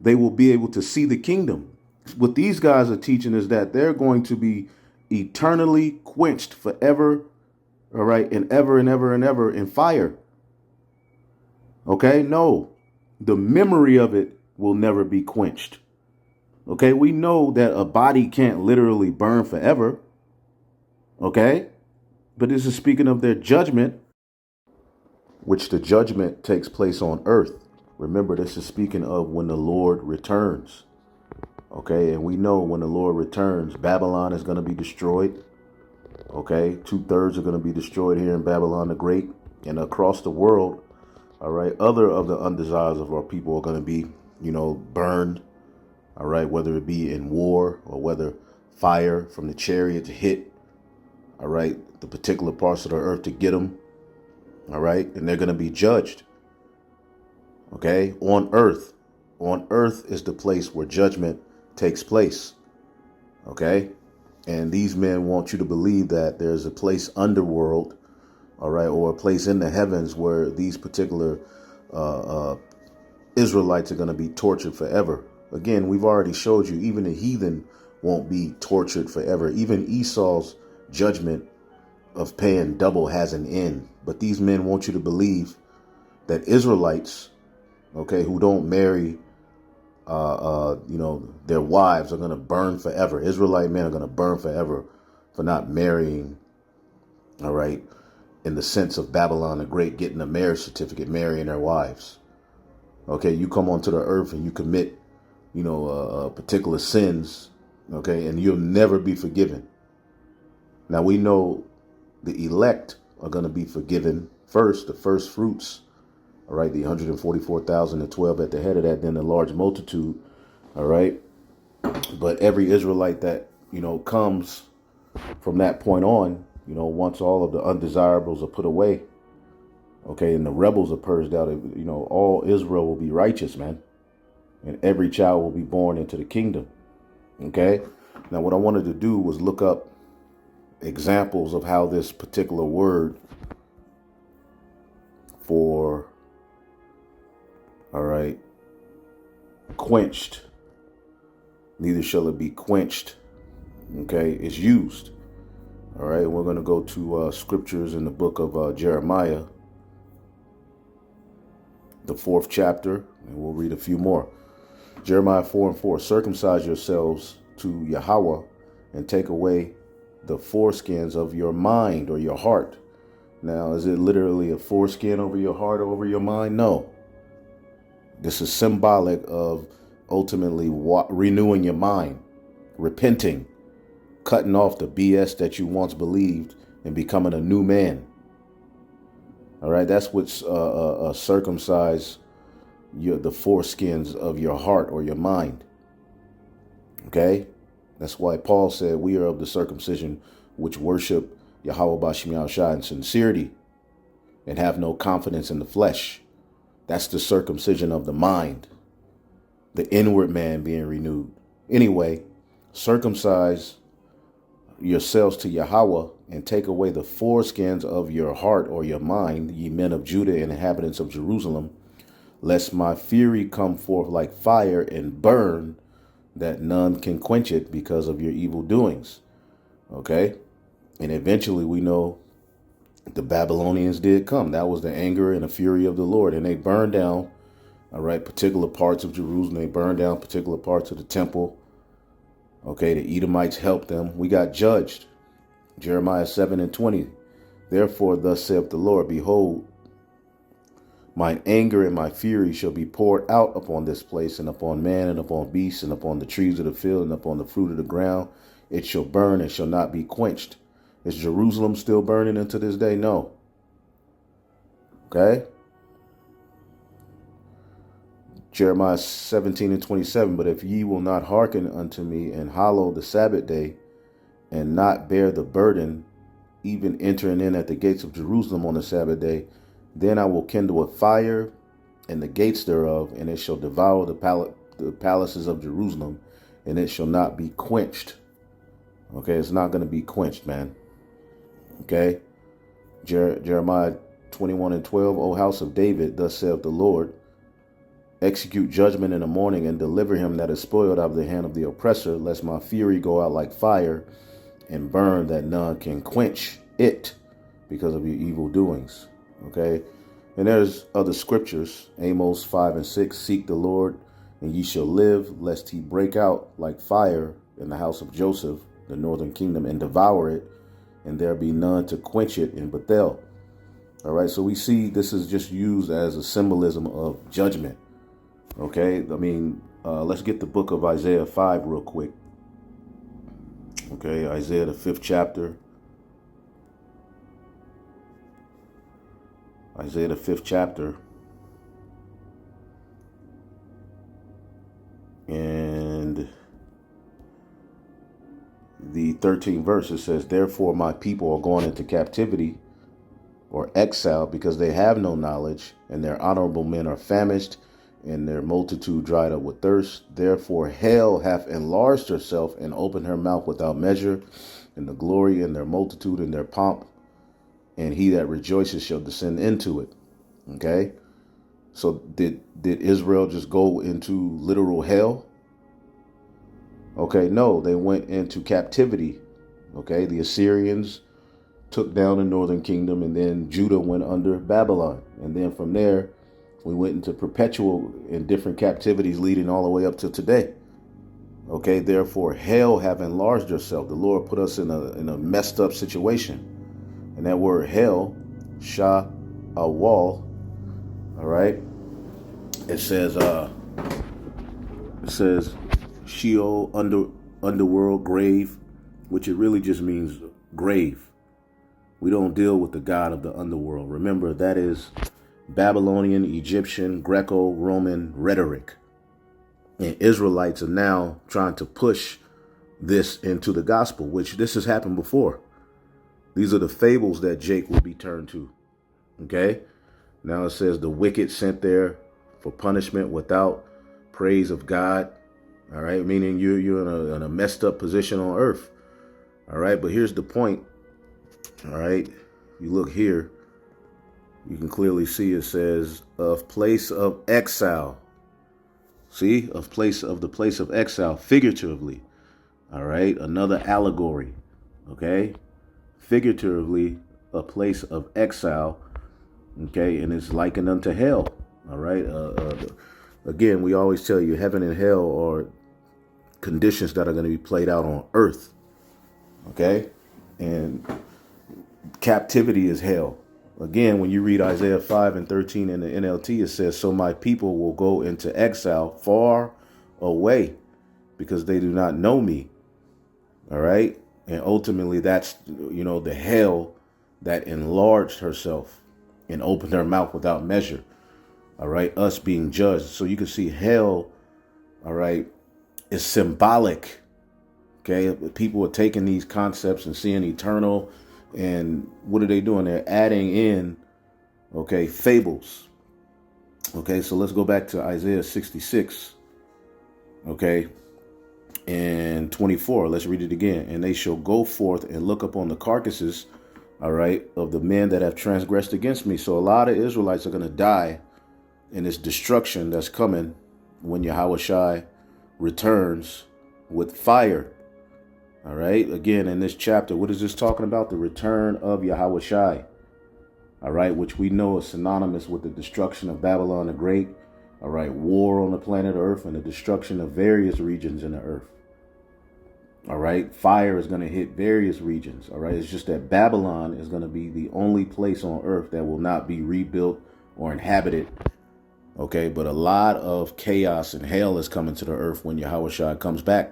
they will be able to see the kingdom. What these guys are teaching is that they're going to be eternally quenched forever, all right, and ever and ever and ever in fire. Okay, no, the memory of it will never be quenched. Okay, we know that a body can't literally burn forever. Okay, but this is speaking of their judgment, which the judgment takes place on earth. Remember, this is speaking of when the Lord returns. Okay, and we know when the Lord returns, Babylon is going to be destroyed. Okay, 2/3 are going to be destroyed here in Babylon the Great, and across the world. All right, other of the undesires of our people are going to be, burned. All right, whether it be in war or whether fire from the chariot to hit. All right, the particular parts of the earth to get them. All right, and they're going to be judged. Okay, on earth. On earth is the place where judgment takes place. Okay, and these men want you to believe that there's a place underworld, all right, or a place in the heavens where these particular Israelites are going to be tortured forever. Again, we've already showed you even the heathen won't be tortured forever. Even Esau's judgment of paying double has an end. But these men want you to believe that Israelites, okay, who don't marry, their wives are going to burn forever. Israelite men are going to burn forever for not marrying, all right, in the sense of Babylon the Great getting a marriage certificate, marrying their wives. Okay, you come onto the earth and you commit, particular sins, okay, and you'll never be forgiven. Now we know the elect are going to be forgiven first, the first fruits, all right, the 144,000 and 12 at the head of that, then the large multitude, all right. But every Israelite that, comes from that point on, once all of the undesirables are put away, okay, and the rebels are purged out, all Israel will be righteous, man. And every child will be born into the kingdom. Okay. Now, what I wanted to do was look up examples of how this particular word for, all right, quenched, neither shall it be quenched, okay, is used. All right. We're going to go to scriptures in the book of Jeremiah, the 4th chapter, and we'll read a few more. Jeremiah 4:4, circumcise yourselves to Yahweh and take away the foreskins of your mind or your heart. Now, is it literally a foreskin over your heart or over your mind? No. This is symbolic of ultimately renewing your mind, repenting, cutting off the BS that you once believed and becoming a new man. All right, that's what's circumcise the foreskins of your heart or your mind. Okay, that's why Paul said we are of the circumcision which worship Yahweh B'Shem Yahushua in sincerity and have no confidence in the flesh. That's the circumcision of the mind, the inward man being renewed. Anyway, circumcise yourselves to Yahweh and take away the foreskins of your heart or your mind, ye men of Judah and inhabitants of Jerusalem, lest my fury come forth like fire and burn, that none can quench it because of your evil doings. Okay. And eventually we know the Babylonians did come. That was the anger and the fury of the Lord. And they burned down, all right, particular parts of Jerusalem. They burned down particular parts of the temple. Okay, the Edomites helped them. We got judged. Jeremiah 7:20. Therefore, thus saith the Lord, behold, mine anger and my fury shall be poured out upon this place, and upon man, and upon beasts, and upon the trees of the field, and upon the fruit of the ground. It shall burn and shall not be quenched. Is Jerusalem still burning unto this day? No. Okay. Jeremiah 17:27. But if ye will not hearken unto me and hallow the Sabbath day, and not bear the burden, even entering in at the gates of Jerusalem on the Sabbath day, then I will kindle a fire in the gates thereof, and it shall devour the palaces of Jerusalem, and it shall not be quenched. Okay, it's not going to be quenched, man. Okay, Jeremiah 21:12. O house of David, thus saith the Lord, execute judgment in the morning, and deliver him that is spoiled out of the hand of the oppressor, lest my fury go out like fire and burn, that none can quench it because of your evil doings. Okay, and there's other scriptures. Amos 5:6. Seek the Lord, and ye shall live, lest he break out like fire in the house of Joseph, the northern kingdom, and devour it, and there be none to quench it in Bethel. All right, so we see this is just used as a symbolism of judgment. Okay, I mean, let's get the book of Isaiah 5 real quick. Okay, Isaiah, the 5th chapter. Isaiah, the 5th chapter. And the 13th verse, it says, therefore my people are gone into captivity or exile, because they have no knowledge, and their honorable men are famished, and their multitude dried up with thirst. Therefore hell hath enlarged herself and opened her mouth without measure, and the glory and their multitude and their pomp and he that rejoices shall descend into it. Okay. So did Israel just go into literal hell? Okay, no, they went into captivity. Okay, the Assyrians took down the northern kingdom, and then Judah went under Babylon. And then from there, we went into perpetual and different captivities leading all the way up to today. Okay, therefore, hell have enlarged herself. The Lord put us in a messed up situation. And that word hell, Shah, a wall, all right, it says Sheol, underworld, grave, which it really just means grave. We don't deal with the God of the underworld. Remember, that is Babylonian, Egyptian, Greco-Roman rhetoric. And Israelites are now trying to push this into the gospel, which this has happened before. These are the fables that Jake will be turned to. Okay? Now it says the wicked sent there for punishment without praise of God. All right? Meaning you're in a messed up position on earth. All right? But here's the point. All right? You look here, you can clearly see it says of place of exile. See? Of the place of exile, figuratively. All right? Another allegory. Okay? Figuratively, a place of exile. Okay? And it's likened unto hell. All right? Again, we always tell you heaven and hell are conditions that are going to be played out on earth. Okay? And captivity is hell. Again, when you read Isaiah 5:13 in the NLT, it says, so my people will go into exile far away because they do not know me. All right. And ultimately, that's, the hell that enlarged herself and opened her mouth without measure. All right. Us being judged. So you can see hell. All right. Is symbolic. Okay. People are taking these concepts and seeing eternal. And what are they doing? They're adding in, okay, fables. Okay, so let's go back to Isaiah 66, okay, and 24. Let's read it again. And they shall go forth and look upon the carcasses, all right, of the men that have transgressed against me. So a lot of Israelites are going to die in this destruction that's coming when Yahushua returns with fire. All right. Again, in this chapter, what is this talking about? The return of Yahushua. All right. Which we know is synonymous with the destruction of Babylon the Great. All right. War on the planet Earth and the destruction of various regions in the earth. All right. Fire is going to hit various regions. All right. It's just that Babylon is going to be the only place on earth that will not be rebuilt or inhabited. OK, but a lot of chaos and hell is coming to the earth when Yahushua comes back.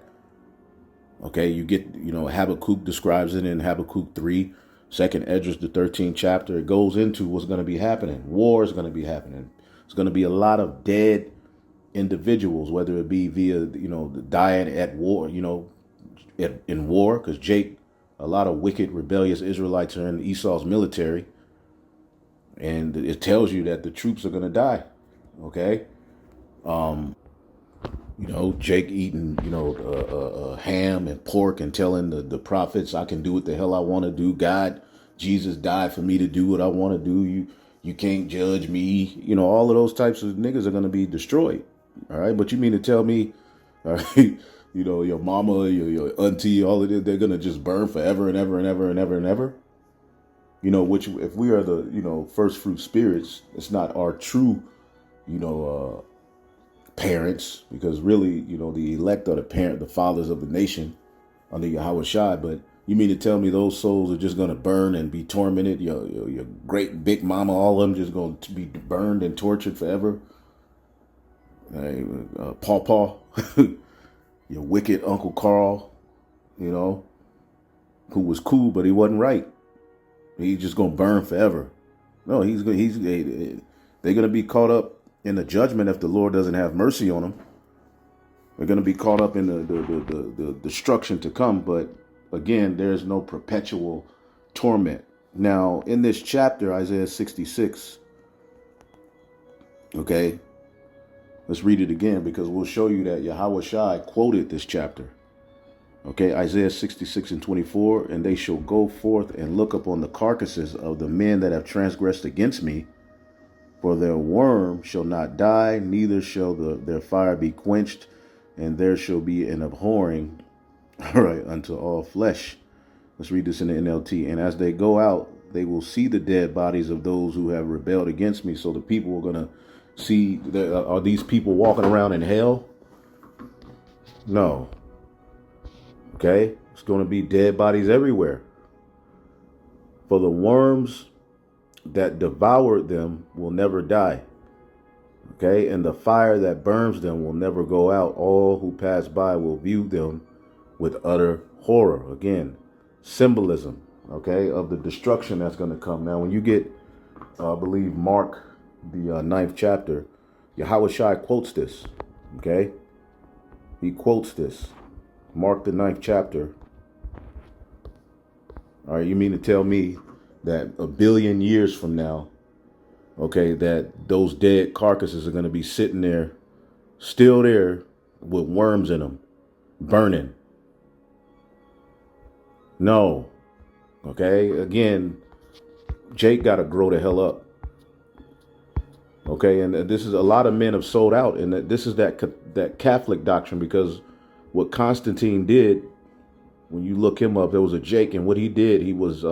Okay, you get, Habakkuk describes it in Habakkuk 3, second Esdras, the 13th chapter. It goes into what's going to be happening. War is going to be happening. It's going to be a lot of dead individuals, whether it be via, dying at war, in war, because a lot of wicked, rebellious Israelites are in Esau's military. And it tells you that the troops are going to die. Okay. Jake eating, ham and pork and telling the prophets, I can do what the hell I want to do. God, Jesus died for me to do what I want to do. You can't judge me. All of those types of niggas are going to be destroyed. All right. But you mean to tell me, all right, your mama, your auntie, all of it, they're going to just burn forever and ever and ever and ever and ever. Which if we are the, first fruit spirits, it's not our true, parents, because really, the elect are the fathers of the nation under Yahushua. But you mean to tell me those souls are just going to burn and be tormented? Your great big mama, all of them just going to be burned and tortured forever? Pawpaw, your wicked Uncle Carl, who was cool, but he wasn't right. He's just going to burn forever. No, they're going to be caught up in the judgment if the Lord doesn't have mercy on them. They're going to be caught up in the destruction to come. But again, there's no perpetual torment. Now, in this chapter, Isaiah 66, okay, let's read it again because we'll show you that Yahushua quoted this chapter. Okay, Isaiah 66:24, and they shall go forth and look upon the carcasses of the men that have transgressed against me, for their worm shall not die, neither shall their fire be quenched, and there shall be an abhorring, all right, unto all flesh. Let's read this in the NLT. And as they go out, they will see the dead bodies of those who have rebelled against me. So the people are going to see, are these people walking around in hell? No. Okay, it's going to be dead bodies everywhere. For the worms that devoured them will never die. Okay, and the fire that burns them will never go out. All who pass by will view them with utter horror. Again, symbolism, okay, of the destruction that's going to come. Now, when you get, I believe, Mark, the 9th chapter, Yahushua quotes this, okay? He quotes this. Mark, the 9th chapter. All right, you mean to tell me that a billion years from now, okay, that those dead carcasses are going to be sitting there, still there, with worms in them, burning? No. Okay, again, Jake got to grow the hell up. Okay, and this is, a lot of men have sold out, and this is that Catholic doctrine, because what Constantine did, when you look him up, there was a Jake, and what he did, he was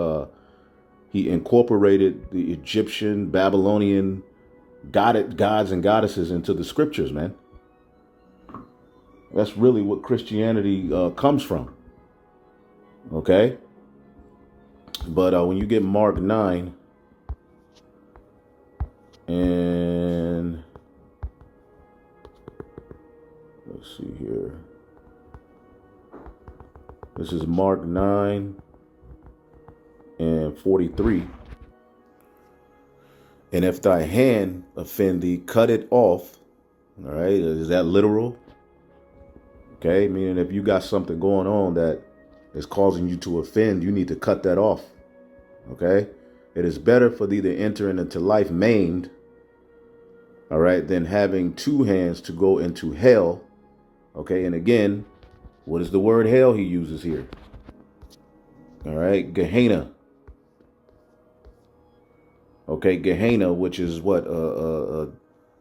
he incorporated the Egyptian, Babylonian gods and goddesses into the scriptures, man. That's really what Christianity comes from. Okay, but when you get Mark 9, and let's see here, this is Mark 9 and 43. And if thy hand offend thee, cut it off. All right, is that literal? Okay, meaning if you got something going on that is causing you to offend, you need to cut that off. Okay, it is better for thee to enter into life maimed, all right, than having two hands to go into hell. Okay, and again, what is the word hell he uses here? All right, Gehenna. Okay, Gehenna, which is what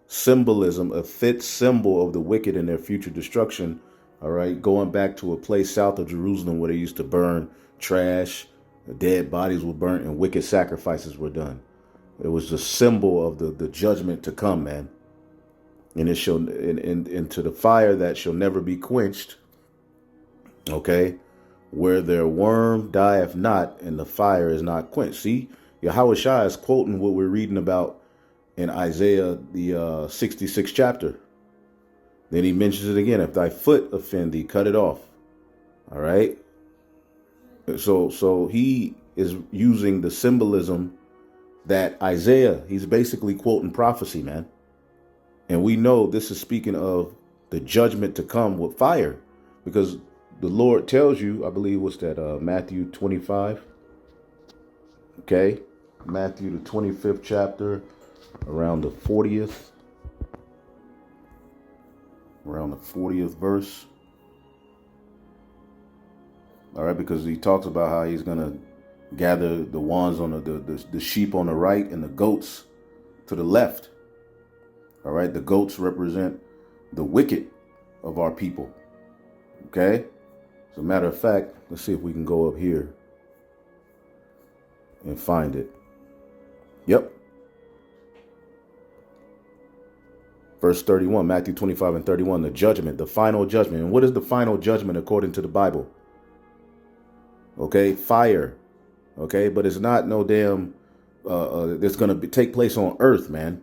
symbolism, a fit symbol of the wicked and their future destruction. All right, going back to a place south of Jerusalem where they used to burn trash, dead bodies were burnt, and wicked sacrifices were done. It was a symbol of the judgment to come, man. And it shall into the fire that shall never be quenched. Okay, where their worm dieth not, and the fire is not quenched. See, Yahushua is quoting what we're reading about in Isaiah, the 66th chapter. Then he mentions it again. If thy foot offend thee, cut it off. All right. So he is using the symbolism that Isaiah, he's basically quoting prophecy, man. And we know this is speaking of the judgment to come with fire, because the Lord tells you, I believe, what's that, Matthew 25. Okay. Matthew, the 25th chapter, around the 40th. Around the 40th verse. All right, because he talks about how he's going to gather the ones on the sheep on the right and the goats to the left. All right, the goats represent the wicked of our people. Okay, as a matter of fact, let's see if we can go up here and find it. Yep. Verse 31, Matthew 25 and 31, the judgment, the final judgment. And what is the final judgment according to the Bible? Okay, fire. Okay, but it's not no damn, it's going to take place on earth, man.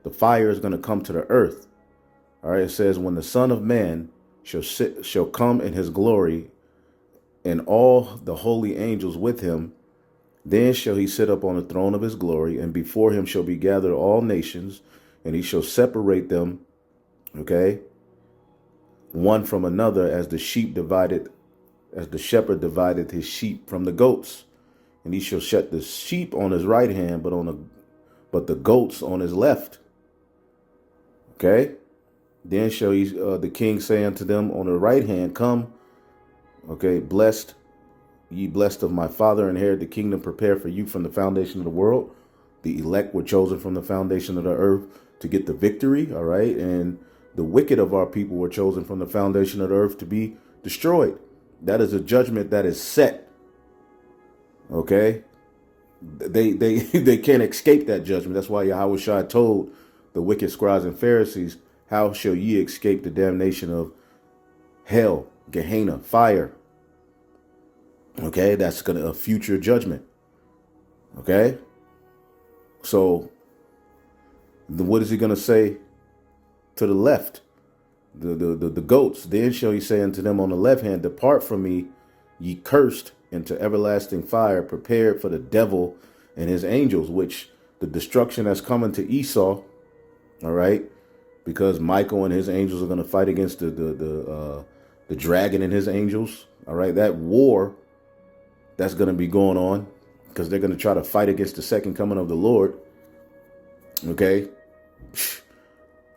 The fire is going to come to the earth. All right, it says, when the Son of Man shall come in his glory, and all the holy angels with him, then shall he sit up on the throne of his glory, and before him shall be gathered all nations, and he shall separate them, okay, one from another, as the shepherd divided his sheep from the goats. And he shall set the sheep on his right hand, but the goats on his left. Okay. Then shall the king say unto them on the right hand, come, Okay, blessed, ye blessed of my Father, inherit the kingdom prepared for you from the foundation of the world. The elect were chosen from the foundation of the earth to get the victory, all right? And the wicked of our people were chosen from the foundation of the earth to be destroyed. That is a judgment that is set, okay? They can't escape that judgment. That's why Yahweh Shai told the wicked scribes and Pharisees, how shall ye escape the damnation of hell, Gehenna, fire? Okay, that's a future judgment. Okay, so what is he going to say to the left? The goats, then shall he say unto them on the left hand, depart from me, ye cursed, into everlasting fire, prepared for the devil and his angels, which the destruction that's coming to Esau, all right, because Michael and his angels are going to fight against the dragon and his angels, all right, that war that's going to be going on, because they're going to try to fight against the second coming of the Lord, okay.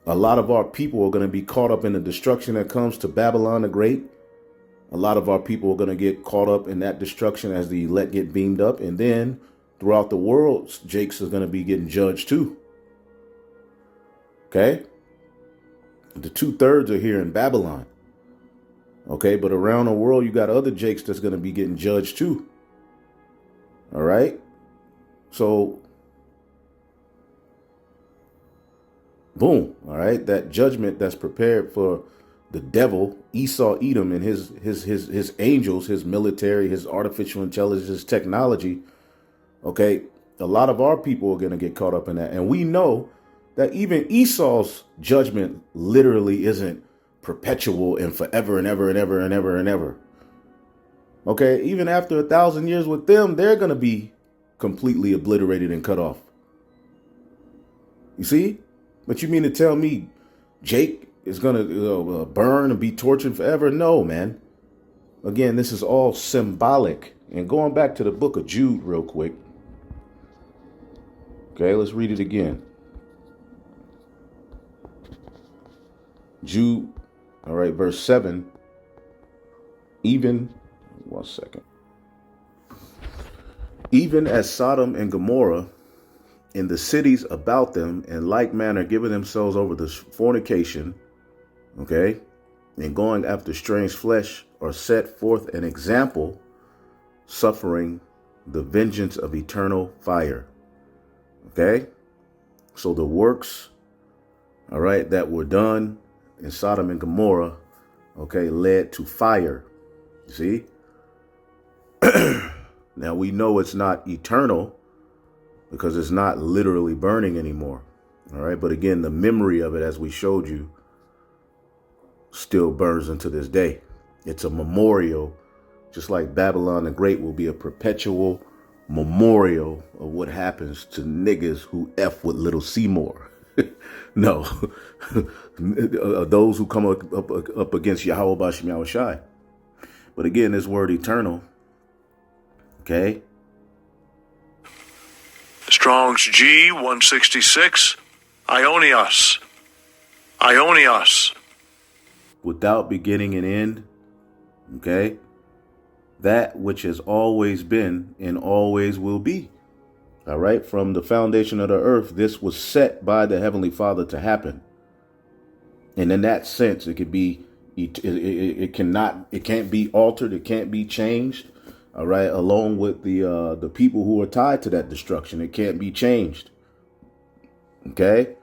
A lot of our people are going to be caught up in the destruction that comes to Babylon the Great. A lot of our people are going to get caught up in that destruction as the elect get beamed up. And then throughout the world, Jakes is going to be getting judged too. Okay. The 2/3 are here in Babylon. Okay. But around the world, you got other Jakes that's going to be getting judged too. All right. So, boom. All right. That judgment that's prepared for the devil, Esau, Edom, and his angels, his military, his artificial intelligence, his technology. Okay, a lot of our people are going to get caught up in that. And we know that even Esau's judgment literally isn't perpetual and forever and ever and ever and ever and ever. Okay, even after 1,000 years with them, they're going to be completely obliterated and cut off. You see? But you mean to tell me Jake is going to burn and be tortured forever? No, man. Again, this is all symbolic. And going back to the book of Jude real quick. Okay, let's read it again. Jude, all right, verse 7. Even as Sodom and Gomorrah in the cities about them in like manner giving themselves over to fornication, okay, and going after strange flesh, are set forth an example, suffering the vengeance of eternal fire. Okay, so the works, all right, that were done in Sodom and Gomorrah, okay, led to fire. You see? Now we know it's not eternal because it's not literally burning anymore. All right, but again, the memory of it, as we showed you, still burns into this day. It's a memorial, just like Babylon the Great will be a perpetual memorial of what happens to niggas who F with Little Seymour. No, those who come up against Yahweh Bashim Yahweh Shai. But again, this word eternal, okay? Strong's G 166, Ionios. Ionios. Without beginning and end, okay? That which has always been and always will be. All right, from the foundation of the earth, this was set by the Heavenly Father to happen. And in that sense, it could be, it can't be altered, it can't be changed. All right, along with the people who are tied to that destruction, it can't be changed. Okay.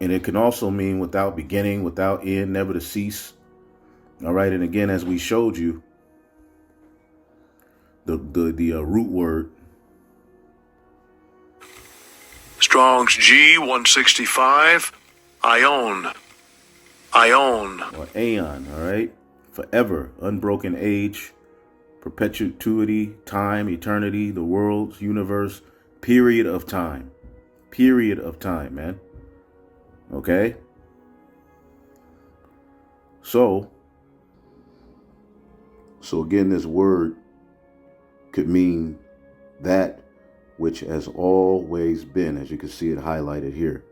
And it can also mean without beginning, without end, never to cease. All right, and again, as we showed you, the root word. Strong's G 165, Ion. Or aeon, all right? Forever, unbroken age, perpetuity, time, eternity, the world's universe, period of time. Period of time, man. Okay? So again, this word could mean that which has always been, as you can see it highlighted here.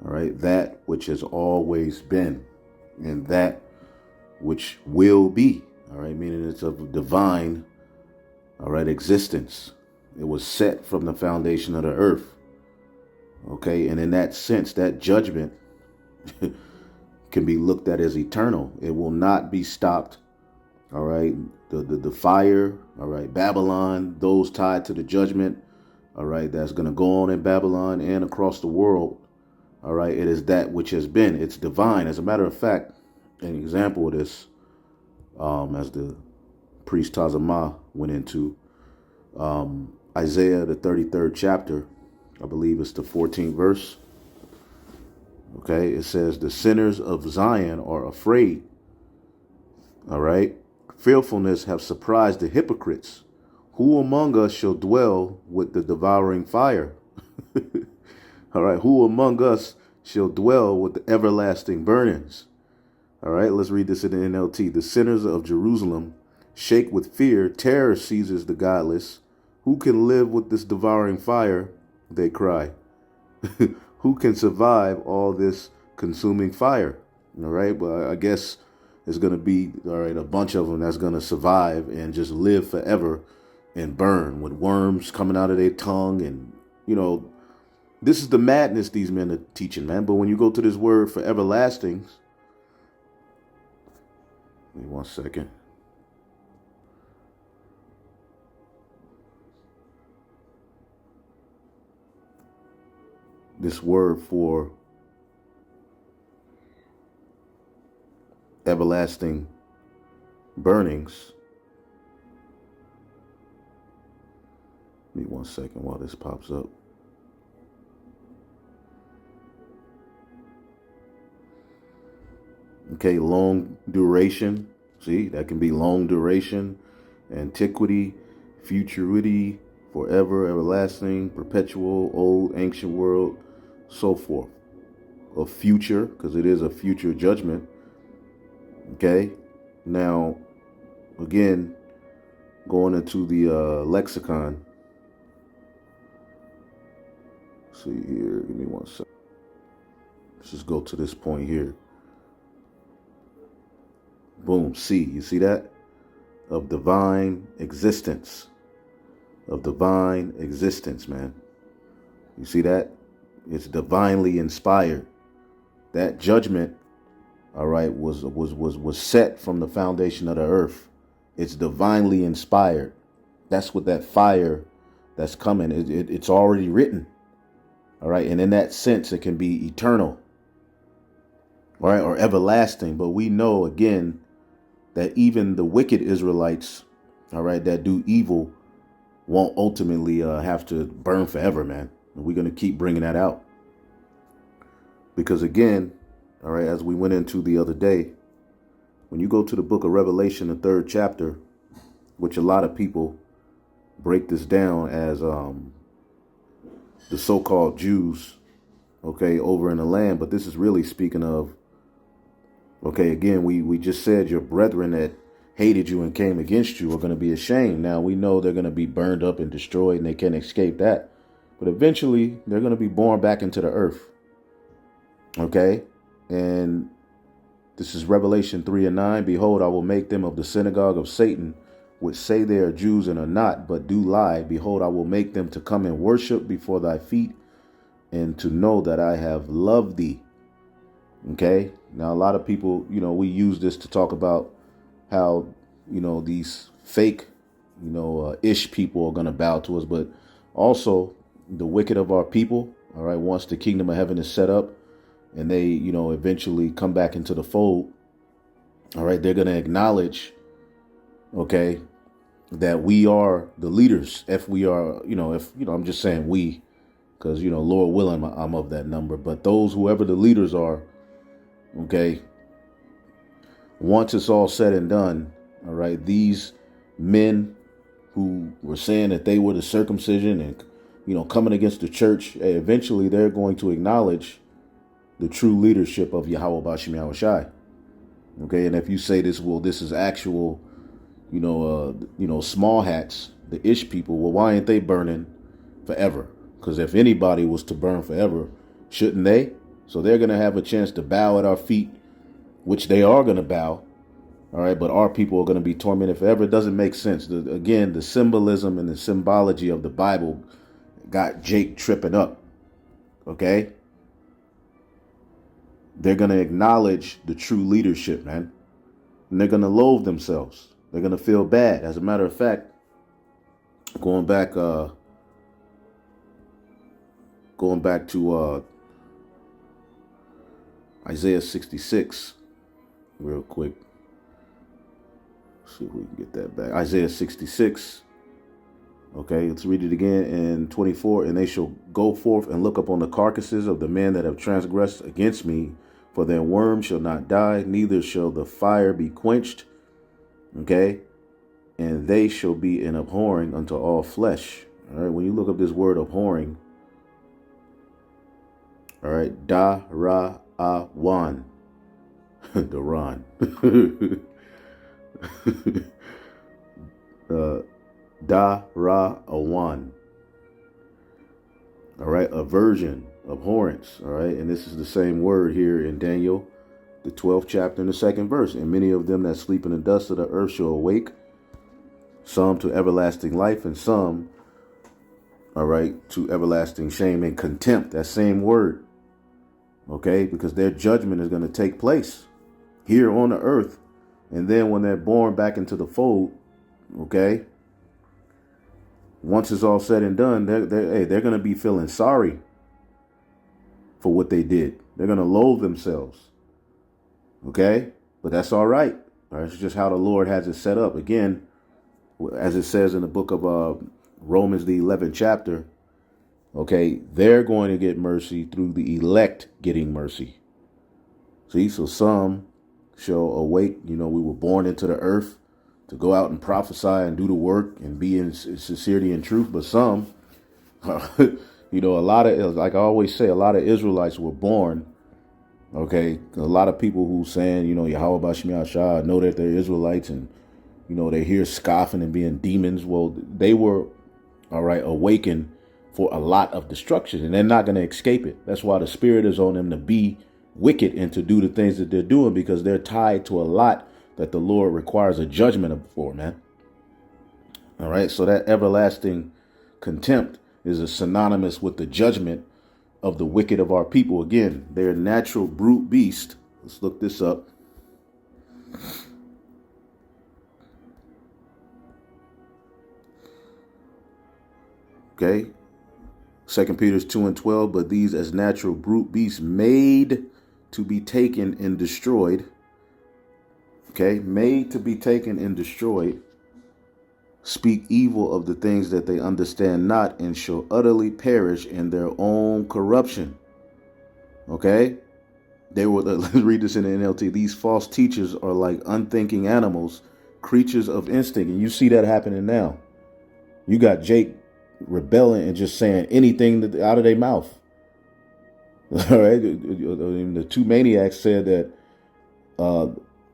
All right, that which has always been, and that which will be, all right, meaning it's of divine, all right, existence. It was set from the foundation of the earth. Okay, and in that sense, that judgment can be looked at as eternal. It will not be stopped. All right, the fire, all right, Babylon, those tied to the judgment, all right, that's going to go on in Babylon and across the world. All right, it is that which has been. It's divine. As a matter of fact, an example of this, as the priest Tazama went into, Isaiah, the 33rd chapter, I believe it's the 14th verse. Okay, it says, the sinners of Zion are afraid. All right, fearfulness have surprised the hypocrites. Who among us shall dwell with the devouring fire? All right, who among us shall dwell with the everlasting burnings? All right, let's read this in the NLT. The sinners of Jerusalem shake with fear. Terror seizes the godless. Who can live with this devouring fire? They cry. Who can survive all this consuming fire? All right, but I guess there's going to be, all right, a bunch of them that's going to survive and just live forever and burn with worms coming out of their tongue. And, you know, this is the madness these men are teaching, man. But when you go to this word for everlasting, wait 1 second. This word for everlasting burnings. Give me 1 second while this pops up. Okay, long duration. See, that can be long duration, antiquity, futurity, forever, everlasting, perpetual, old, ancient world, so forth. A future, because it is a future judgment. Okay, now, again, going into the lexicon. See here, give me 1 second. Let's just go to this point here. Boom, C, you see that? Of divine existence. Of divine existence, man. You see that? It's divinely inspired. That judgment, all right, was set from the foundation of the earth. It's divinely inspired. That's what that fire that's coming. It's already written. All right, and in that sense, it can be eternal. All right, or everlasting. But we know, again, that even the wicked Israelites, all right, that do evil won't ultimately have to burn forever, man. And we're going to keep bringing that out. Because again, all right, as we went into the other day, when you go to the book of Revelation, the 3rd chapter, which a lot of people break this down as the so-called Jews, okay, over in the land. But this is really speaking of, okay, again, we just said your brethren that hated you and came against you are going to be ashamed. Now, we know they're going to be burned up and destroyed and they can't escape that. But eventually, they're going to be born back into the earth. Okay? And this is Revelation 3:9. Behold, I will make them of the synagogue of Satan, which say they are Jews and are not, but do lie. Behold, I will make them to come and worship before thy feet and to know that I have loved thee. Okay? Now, a lot of people, you know, we use this to talk about how, you know, these fake, you know, ish people are going to bow to us. But also the wicked of our people, all right, once the kingdom of heaven is set up and they, you know, eventually come back into the fold, all right, they're going to acknowledge, okay, that we are the leaders. If we are, you know, if, you know, I'm just saying we, because, you know, Lord willing, I'm of that number. But those, whoever the leaders are, okay, once it's all said and done, all right, these men who were saying that they were the circumcision and, you know, coming against the church, hey, eventually they're going to acknowledge the true leadership of Yahweh Bashim Yahushai. Okay, and if you say this, well, this is actual, you know, small hats, the ish people, well, why ain't they burning forever? Because if anybody was to burn forever, shouldn't they? So they're going to have a chance to bow at our feet, which they are going to bow. All right, but our people are going to be tormented forever. It doesn't make sense. Again, the symbolism and the symbology of the Bible got Jake tripping up. Okay? They're going to acknowledge the true leadership, man. And they're going to loathe themselves. They're going to feel bad. As a matter of fact, going back to Isaiah 66 real quick. See if we can get that back. Isaiah 66. Okay, let's read it again in 24. And they shall go forth and look upon the carcasses of the men that have transgressed against me, for their worm shall not die, neither shall the fire be quenched. Okay, and they shall be an abhorring unto all flesh. All right, when you look up this word abhorring, all right, da ra a wan, the ron. Da ra awan. All right, aversion, abhorrence. All right, and this is the same word here in Daniel, the 12th chapter and the 2nd verse. And many of them that sleep in the dust of the earth shall awake, some to everlasting life, and some, all right, to everlasting shame and contempt. That same word. Okay, because their judgment is going to take place here on the earth. And then when they're born back into the fold, okay, once it's all said and done, they're going to be feeling sorry for what they did. They're going to loathe themselves. Okay, but that's all right. It's just how the Lord has it set up. Again, as it says in the book of Romans, the 11th chapter, okay, they're going to get mercy through the elect getting mercy. See, so some shall awake. You know, we were born into the earth to go out and prophesy and do the work and be in sincerity and truth. But some, you know, a lot of, like I always say, a lot of Israelites were born. Okay, a lot of people who saying, you know, Yahweh Bashmi Ashah, know that they're Israelites and, you know, they're here scoffing and being demons. Well, they were, all right, awakened for a lot of destruction, and they're not going to escape it. That's why the spirit is on them to be wicked and to do the things that they're doing, because they're tied to a lot that the Lord requires a judgment for, man. All right, so that everlasting contempt is synonymous with the judgment of the wicked of our people. Again, they're a natural brute beast. Let's look this up. Okay, 2 Peter 2:12, but these as natural brute beasts made to be taken and destroyed. Okay, made to be taken and destroyed, speak evil of the things that they understand not, and shall utterly perish in their own corruption. Okay, they were, let's read this in the NLT. These false teachers are like unthinking animals, creatures of instinct. And you see that happening now. You got Jake rebelling and just saying anything out of their mouth. All right, the two maniacs said that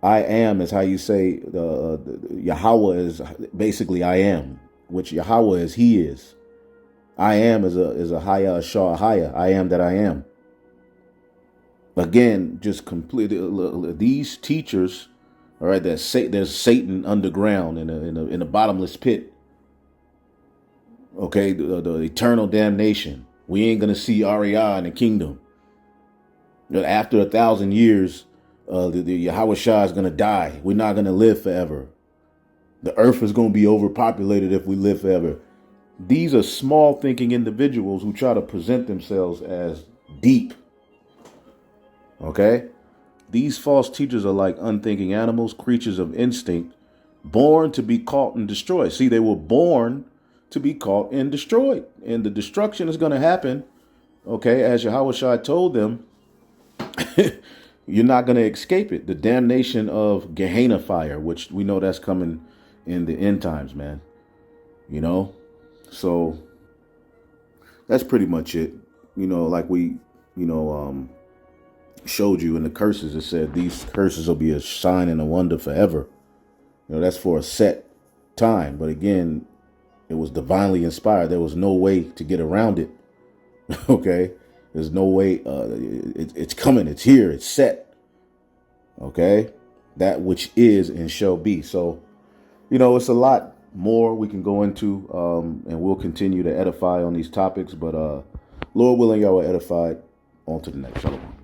I am is how you say Yahweh is basically I am, which Yahweh is he is. I am is a haya shah haya. I am that I am. Again, just completely these teachers, all right, there's Satan underground in a bottomless pit. Okay, the eternal damnation. We ain't gonna see Ariah in the kingdom. After 1,000 years, the Yahweh Shah is gonna die. We're not gonna live forever. The earth is gonna be overpopulated if we live forever. These are small thinking individuals who try to present themselves as deep. Okay, these false teachers are like unthinking animals, creatures of instinct, born to be caught and destroyed. See, they were born to be caught and destroyed, and the destruction is going to happen. Okay, as Yahweh Shai told them, you're not going to escape it. The damnation of Gehenna fire, which we know that's coming in the end times, man. You know, so that's pretty much it. You know, like we, showed you in the curses, it said these curses will be a sign and a wonder forever. You know, that's for a set time. But again, it was divinely inspired. There was no way to get around it. Okay, there's no way. It's coming. It's here. It's set. Okay, that which is and shall be. So, it's a lot more we can go into, and we'll continue to edify on these topics. But Lord willing, y'all are edified. On to the next. Shalom.